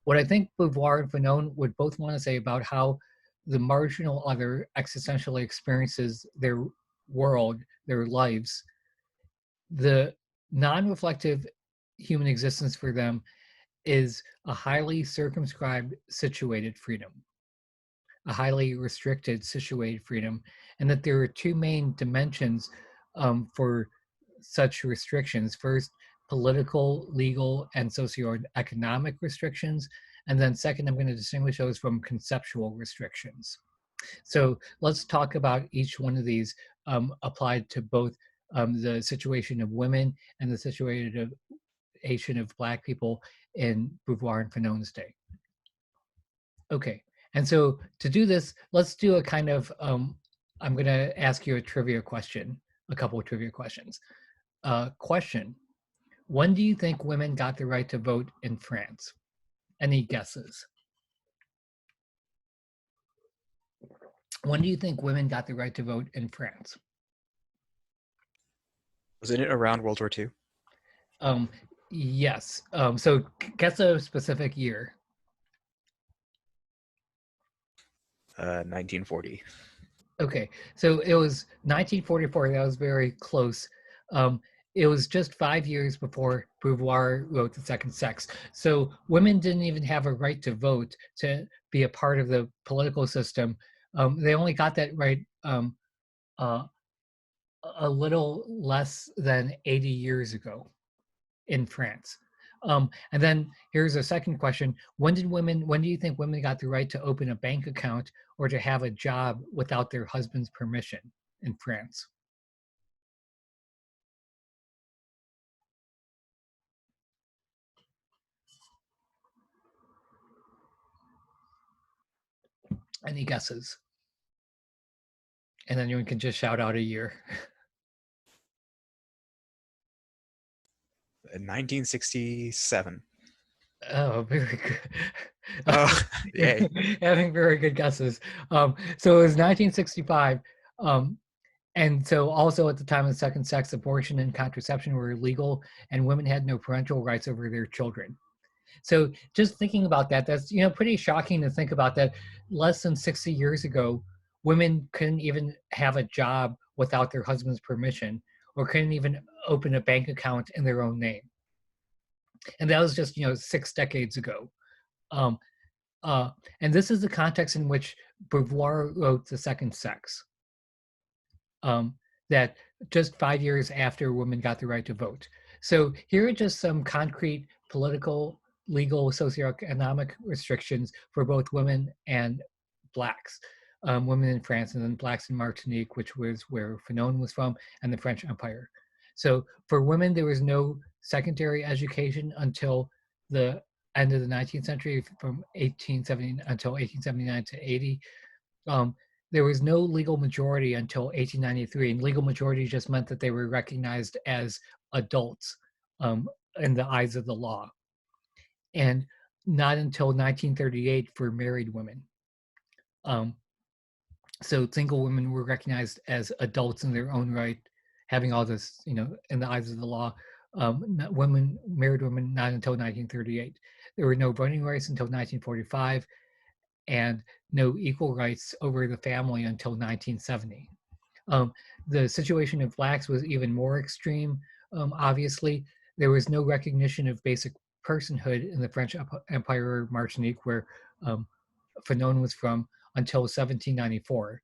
what I think Beauvoir and Fanon would both want to say about how the marginal other existentially experiences their world, their lives, the non-reflective human existence for them is a highly circumscribed situated freedom, a highly restricted situated freedom, and that there are two main dimensions for such restrictions. First, political, legal, and socioeconomic restrictions, and then second, I'm going to distinguish those from conceptual restrictions. So let's talk about each one of these applied to both the situation of women and the situation of Black people in Beauvoir and Fanon's day. Okay, and so to do this, let's do a kind of, I'm going to ask you a trivia question, a couple of trivia questions. Question, when do you think women got the right to vote in France? Any guesses? When do you think women got the right to vote in France? Wasn't it around World War II? Yes. So guess a specific year. 1940. Okay, so it was 1944. That was very close. It was just 5 years before Beauvoir wrote The Second Sex. So women didn't even have a right to vote, to be a part of the political system. They only got that right a little less than 80 years ago in France. And then here's a second question. When do you think women got the right to open a bank account or to have a job without their husband's permission in France? Any guesses? And then you can just shout out a year. 1967. Oh, very good. Oh, yay. Having very good guesses. So it was 1965. And so also at the time of the Second Sex, abortion and contraception were illegal, and women had no parental rights over their children. So just thinking about that, that's pretty shocking to think about that. Less than 60 years ago, women couldn't even have a job without their husband's permission, or couldn't even open a bank account in their own name. And that was just 6 decades ago. And this is the context in which Beauvoir wrote The Second Sex, that just 5 years after women got the right to vote. So here are just some concrete political, legal, socioeconomic restrictions for both women and blacks. Women in France and then blacks in Martinique, which was where Fanon was from, and the French Empire. So for women, there was no secondary education until the end of the 19th century, from 1870 until 1879 to 80. There was no legal majority until 1893, and legal majority just meant that they were recognized as adults in the eyes of the law, and not until 1938 for married women. So single women were recognized as adults in their own right, having all this, in the eyes of the law. Married women, not until 1938. There were no voting rights until 1945, and no equal rights over the family until 1970. The situation of blacks was even more extreme. Obviously, there was no recognition of basic personhood in the French Empire or Martinique, where Fanon was from, until 1794.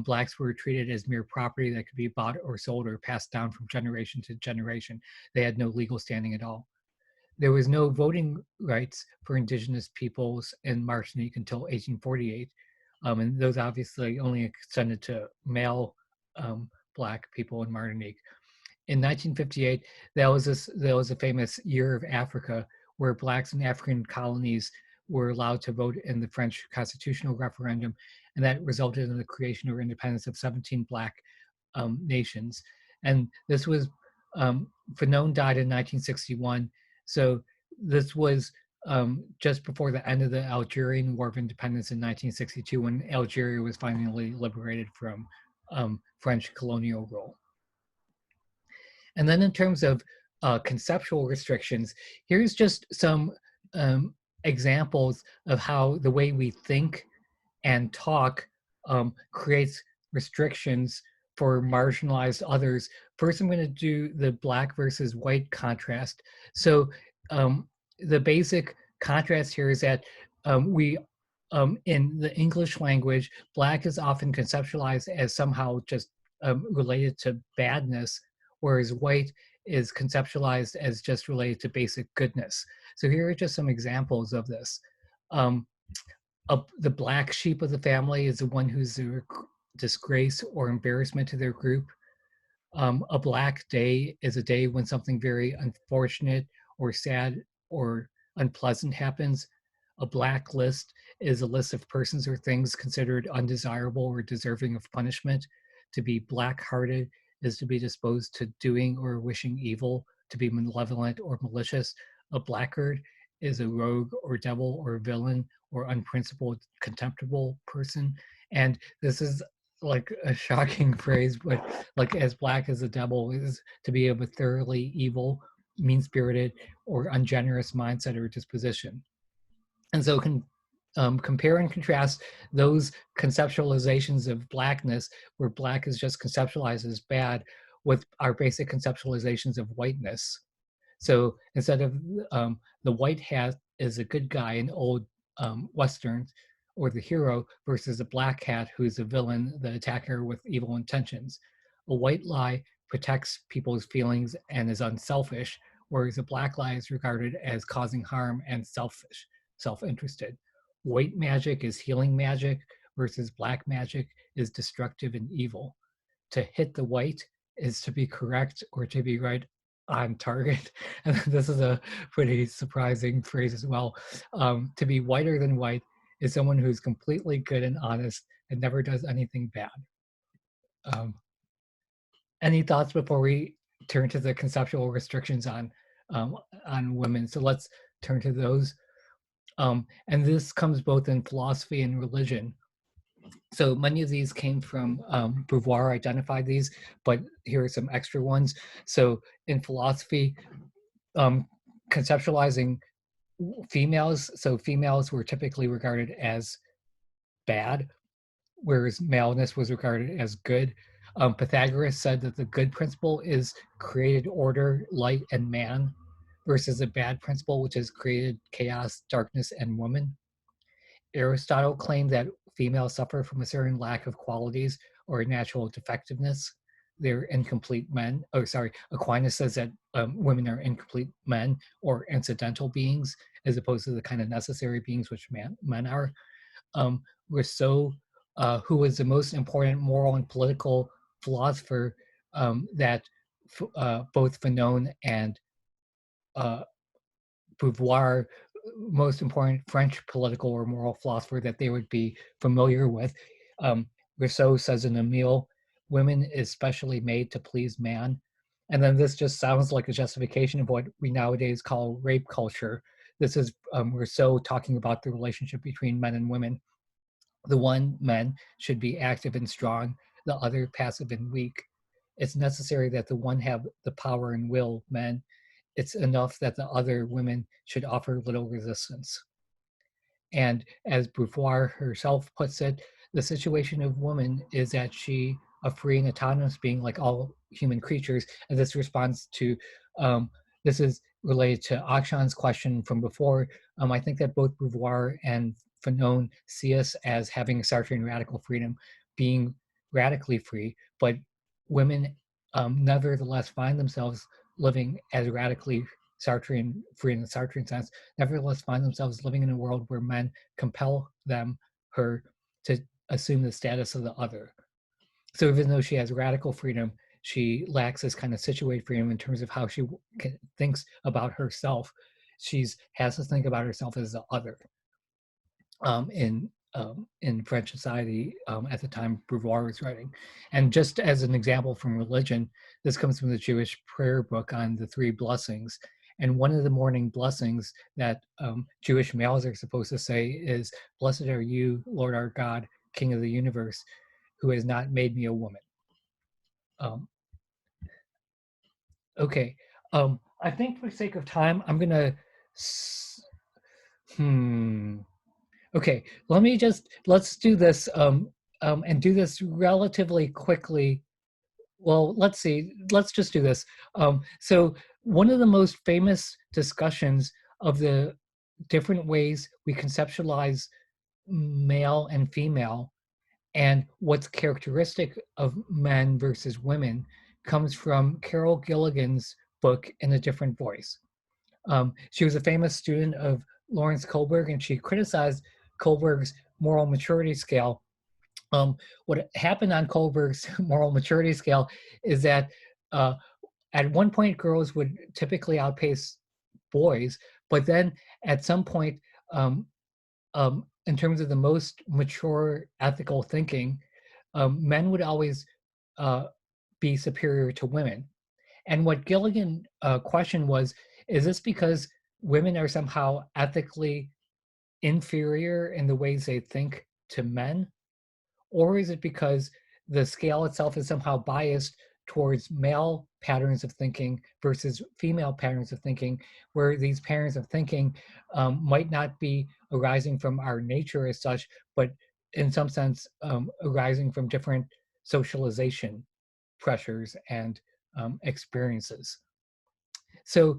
Blacks were treated as mere property that could be bought or sold or passed down from generation to generation. They had no legal standing at all. There was no voting rights for indigenous peoples in Martinique until 1848, and those obviously only extended to male black people in Martinique. In 1958, there was a famous Year of Africa, where blacks in African colonies were allowed to vote in the French constitutional referendum, and that resulted in the creation or independence of 17 black nations. And this was, Fanon died in 1961, so this was just before the end of the Algerian War of Independence in 1962, when Algeria was finally liberated from French colonial rule. And then in terms of conceptual restrictions, here's just some examples of how the way we think and talk creates restrictions for marginalized others. First, I'm going to do the black versus white contrast. So the basic contrast here is that in the English language, black is often conceptualized as somehow just related to badness, whereas white is conceptualized as just related to basic goodness. So here are just some examples of this. The black sheep of the family is the one who's a disgrace or embarrassment to their group. A black day is a day when something very unfortunate or sad or unpleasant happens. A black list is a list of persons or things considered undesirable or deserving of punishment. To be black-hearted is to be disposed to doing or wishing evil, to be malevolent or malicious. A blackguard is a rogue or devil or villain or unprincipled, contemptible person. And this is like a shocking phrase, but like as black as the devil is to be of a thoroughly evil, mean-spirited, or ungenerous mindset or disposition. And so compare and contrast those conceptualizations of blackness, where black is just conceptualized as bad, with our basic conceptualizations of whiteness. So instead of the white hat is a good guy in old Westerns, or the hero, versus a black hat who's a villain, the attacker with evil intentions. A white lie protects people's feelings and is unselfish, whereas a black lie is regarded as causing harm and selfish, self-interested. White magic is healing magic, versus black magic is destructive and evil. To hit the white is to be correct or to be right on target. And this is a pretty surprising phrase as well. To be whiter than white is someone who's completely good and honest and never does anything bad. Any thoughts before we turn to the conceptual restrictions on women? So let's turn to those. And this comes both in philosophy and religion. So many of these came from Beauvoir identified these, but here are some extra ones. So in philosophy, conceptualizing females, so females were typically regarded as bad, whereas maleness was regarded as good. Pythagoras said that the good principle is created order, light, and man, versus a bad principle, which is created chaos, darkness, and woman. Aristotle claimed that females suffer from a certain lack of qualities or natural defectiveness. They're incomplete men. Oh, sorry. Aquinas says that women are incomplete men or incidental beings, as opposed to the kind of necessary beings which men are. Rousseau, who was the most important moral and political philosopher that both Fanon and Beauvoir, most important French political or moral philosopher that they would be familiar with. Rousseau says in Emile, women is specially made to please man. And then this just sounds like a justification of what we nowadays call rape culture. This is Rousseau talking about the relationship between men and women. The one, men, should be active and strong, the other passive and weak. It's necessary that the one have the power and will, men. It's enough that the other, women, should offer little resistance. And as Beauvoir herself puts it, the situation of woman is that she, a free and autonomous being like all human creatures, and this responds to, this is related to Akshan's question from before. I think that both Beauvoir and Fanon see us as having Sartrean radical freedom, being radically free, but women nevertheless find themselves living as radically Sartrean, free in the Sartrean sense, nevertheless find themselves living in a world where men compel them, her, to assume the status of the other. So even though she has radical freedom, she lacks this kind of situated freedom in terms of how she thinks about herself. She has to think about herself as the other. In French society at the time Beauvoir was writing. And just as an example from religion, this comes from the Jewish prayer book on the three blessings. And one of the morning blessings that Jewish males are supposed to say is, "Blessed are you, Lord our God, King of the universe, who has not made me a woman." Okay, I think for sake of time, I'm gonna, okay, let's do this and do this relatively quickly. Well, let's see, let's just do this. So one of the most famous discussions of the different ways we conceptualize male and female and what's characteristic of men versus women comes from Carol Gilligan's book In a Different Voice. She was a famous student of Lawrence Kohlberg, and she criticized Kohlberg's moral maturity scale. What happened on Kohlberg's moral maturity scale is that at one point girls would typically outpace boys, but then at some point, in terms of the most mature ethical thinking, men would always be superior to women. And what Gilligan questioned was, is this because women are somehow ethically inferior in the ways they think to men? Or is it because the scale itself is somehow biased towards male patterns of thinking versus female patterns of thinking, where these patterns of thinking might not be arising from our nature as such, but in some sense arising from different socialization pressures and experiences. So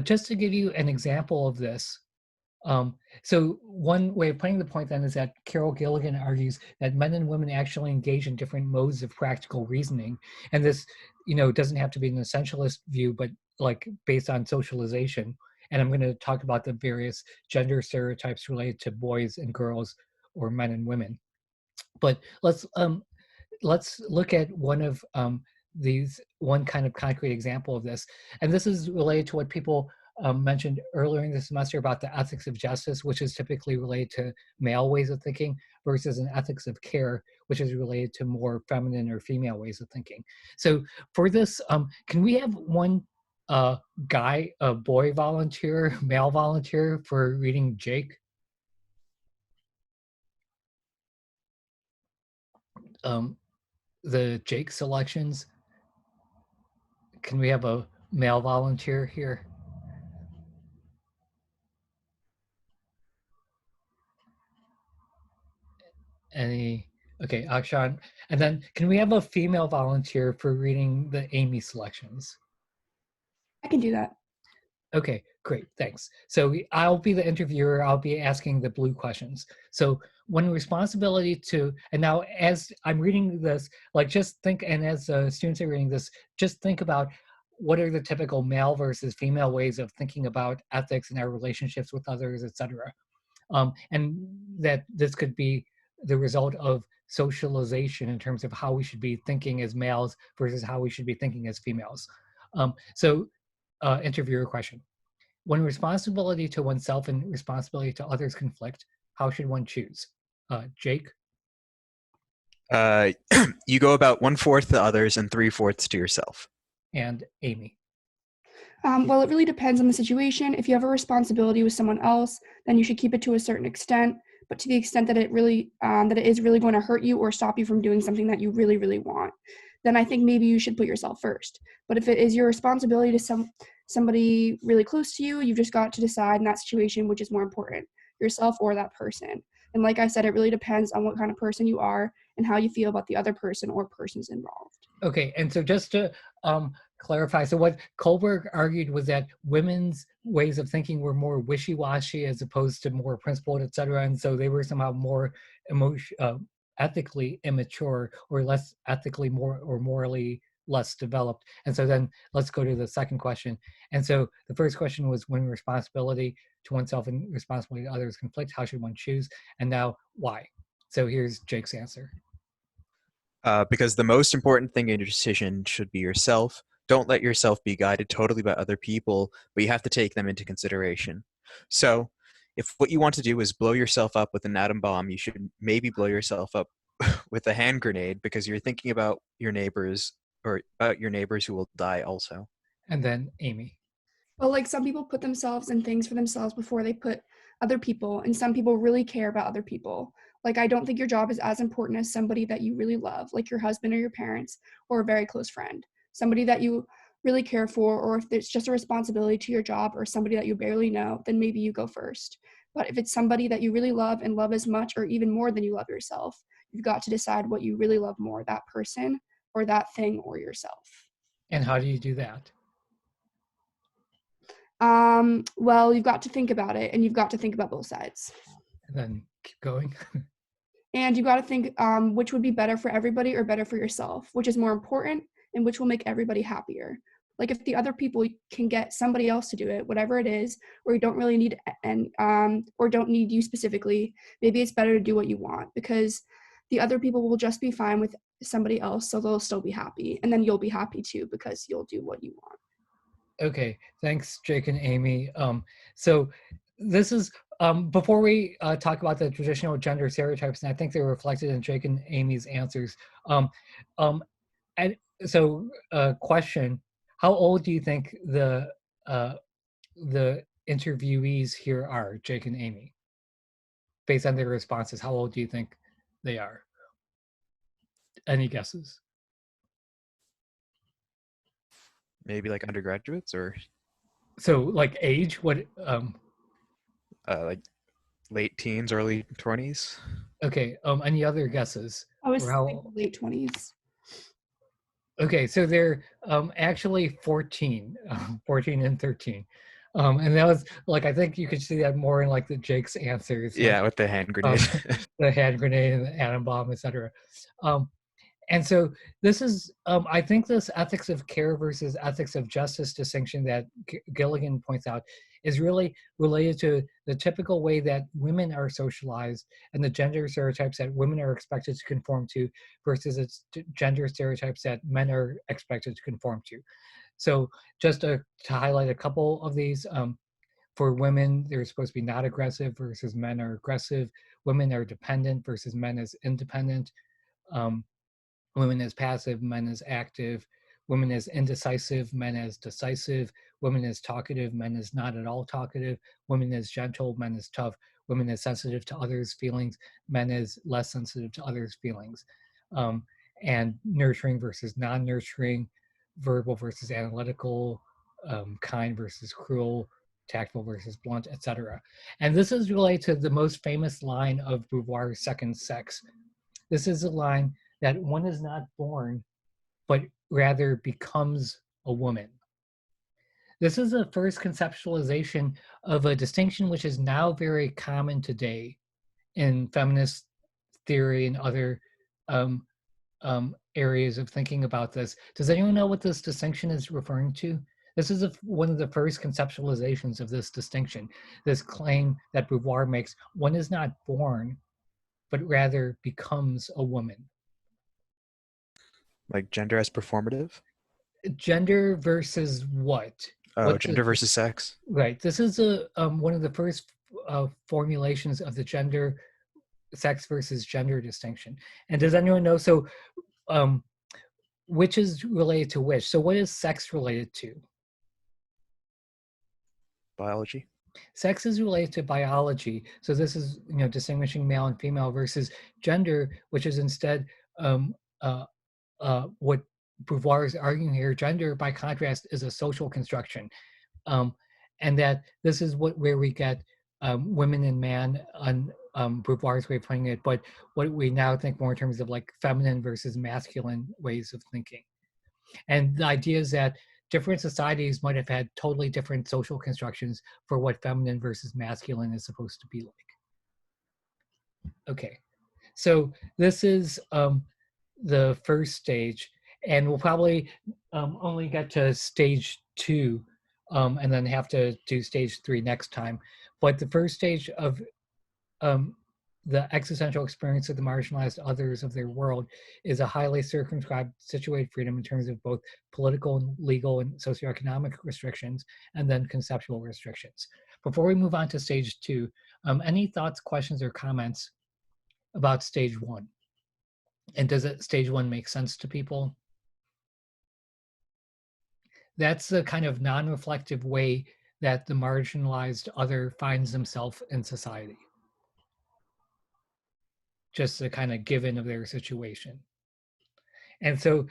just to give you an example of this, so one way of putting the point then is that Carol Gilligan argues that men and women actually engage in different modes of practical reasoning. And this, doesn't have to be an essentialist view, but like based on socialization. And I'm going to talk about the various gender stereotypes related to boys and girls or men and women. But let's look at one kind of concrete example of this. And this is related to what people mentioned earlier in the semester about the ethics of justice, which is typically related to male ways of thinking, versus an ethics of care, which is related to more feminine or female ways of thinking. So for this, can we have one boy volunteer, male volunteer for reading Jake? The Jake selections. Can we have a male volunteer here? Okay, Akshan. And then can we have a female volunteer for reading the Amy selections? I can do that. Okay, great, thanks. So I'll be the interviewer, I'll be asking the blue questions. So when responsibility to, and now as I'm reading this, like just think, and as students are reading this, just think about what are the typical male versus female ways of thinking about ethics and our relationships with others, etc. And that this could be the result of socialization in terms of how we should be thinking as males versus how we should be thinking as females. Interviewer question. When responsibility to oneself and responsibility to others conflict, how should one choose? Jake? You go about 1/4 to others and 3/4 to yourself. And Amy? Well, it really depends on the situation. If you have a responsibility with someone else, then you should keep it to a certain extent, but to the extent that it is really going to hurt you or stop you from doing something that you really, really want, then I think maybe you should put yourself first. But if it is your responsibility to somebody really close to you, you've just got to decide in that situation which is more important, yourself or that person. And like I said, it really depends on what kind of person you are and how you feel about the other person or persons involved. Okay, and so just to clarify, so what Kohlberg argued was that women's ways of thinking were more wishy-washy as opposed to more principled, et cetera, and so they were somehow more ethically immature or less ethically more or morally less developed. And so then let's go to the second question. And so the first question was when responsibility to oneself and responsibility to others conflict, how should one choose? And now why? So here's Jake's answer. Because the most important thing in your decision should be yourself. Don't let yourself be guided totally by other people, but you have to take them into consideration. So if what you want to do is blow yourself up with an atom bomb, you should maybe blow yourself up with a hand grenade because you're thinking about your neighbors or about your neighbors who will die also. And then Amy. Well, like some people put themselves in things for themselves before they put other people, and some people really care about other people. Like, I don't think your job is as important as somebody that you really love, like your husband or your parents or a very close friend, somebody that you really care for, or if it's just a responsibility to your job or somebody that you barely know, then maybe you go first. But if it's somebody that you really love and love as much or even more than you love yourself, you've got to decide what you really love more, that person or that thing or yourself. And how do you do that? Well, you've got to think about it, and you've got to think about both sides. And then keep going. And you've got to think which would be better for everybody or better for yourself, which is more important and which will make everybody happier. Like if the other people can get somebody else to do it, whatever it is, or you don't really need or don't need you specifically, maybe it's better to do what you want because the other people will just be fine with somebody else, so they'll still be happy, and then you'll be happy too because you'll do what you want. Okay, thanks, Jake and Amy. So this is, before we talk about the traditional gender stereotypes, and I think they're reflected in Jake and Amy's answers. And so question, how old do you think the interviewees here are, Jake and Amy? Based on their responses, how old do you think they are? Any guesses? Maybe like undergraduates or so like age, what like late teens, early 20s. Okay, any other guesses? I was thinking late 20s. Okay, so they're actually 14, 14 and 13. And that was like, I think you could see that more in like the Jake's answers. Yeah, like, with the hand grenade. The hand grenade and the atom bomb, etc. And so this is, I think this ethics of care versus ethics of justice distinction that Gilligan points out is really related to the typical way that women are socialized and the gender stereotypes that women are expected to conform to versus its gender stereotypes that men are expected to conform to. So just to highlight a couple of these, for women, they're supposed to be not aggressive versus men are aggressive. Women are dependent versus men as independent. Women as passive, men as active, women as indecisive, men as decisive, women as talkative, men as not at all talkative, women as gentle, men as tough, women as sensitive to others' feelings, men as less sensitive to others' feelings, and nurturing versus non-nurturing, verbal versus analytical, kind versus cruel, tactful versus blunt, etc. And this is related to the most famous line of Beauvoir's Second Sex. This is a line that one is not born, but rather becomes a woman. This is the first conceptualization of a distinction which is now very common today in feminist theory and other areas of thinking about this. Does anyone know what this distinction is referring to? This is one of the first conceptualizations of this distinction, this claim that Beauvoir makes: one is not born, but rather becomes a woman. Like gender as performative? Gender versus what? Oh, gender versus sex. Right. This is one of the first formulations of the gender, sex versus gender distinction. And does anyone know, so which is related to which? So what is sex related to? Biology. Sex is related to biology. So this is, distinguishing male and female, versus gender, which is instead what Beauvoir is arguing here. Gender, by contrast, is a social construction, and that this is where we get women and man on Beauvoir's way of putting it, but what we now think more in terms of like feminine versus masculine ways of thinking. And the idea is that different societies might have had totally different social constructions for what feminine versus masculine is supposed to be like. Okay, so this is the first stage, and we'll probably only get to stage 2 and then have to do stage 3 next time. But the first stage of the existential experience of the marginalized others of their world is a highly circumscribed situated freedom in terms of both political and legal and socioeconomic restrictions, and then conceptual restrictions. Before we move on to stage 2, any thoughts, questions, or comments about stage 1? And does stage 1 make sense to people? That's the kind of non-reflective way that the marginalized other finds themselves in society. Just a kind of given of their situation. And so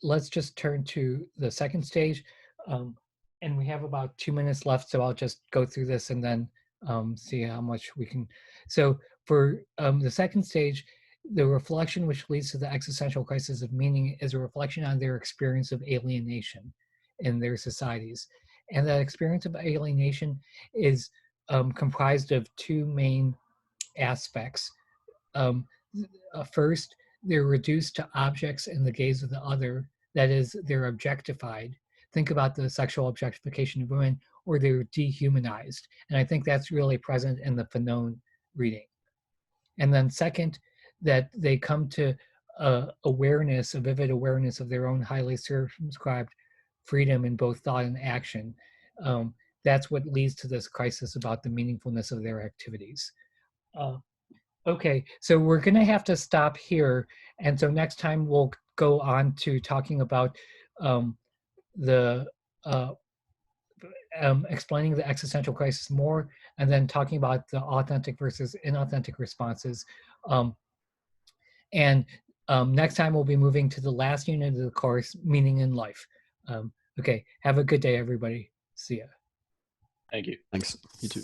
let's just turn to the second stage. And we have about 2 minutes left, so I'll just go through this and then see how much we can. So for the second stage, the reflection which leads to the existential crisis of meaning is a reflection on their experience of alienation in their societies. And that experience of alienation is comprised of 2 main aspects. First, they're reduced to objects in the gaze of the other. That is, they're objectified. Think about the sexual objectification of women, or they're dehumanized. And I think that's really present in the Fanon reading. And then second, that they come to awareness, a vivid awareness of their own highly circumscribed freedom in both thought and action. That's what leads to this crisis about the meaningfulness of their activities. Okay, so we're going to have to stop here. And so next time we'll go on to talking about explaining the existential crisis more, and then talking about the authentic versus inauthentic responses. Next time we'll be moving to the last unit of the course, meaning in life. Okay, have a good day, everybody. See ya. Thank you. Thanks. You too.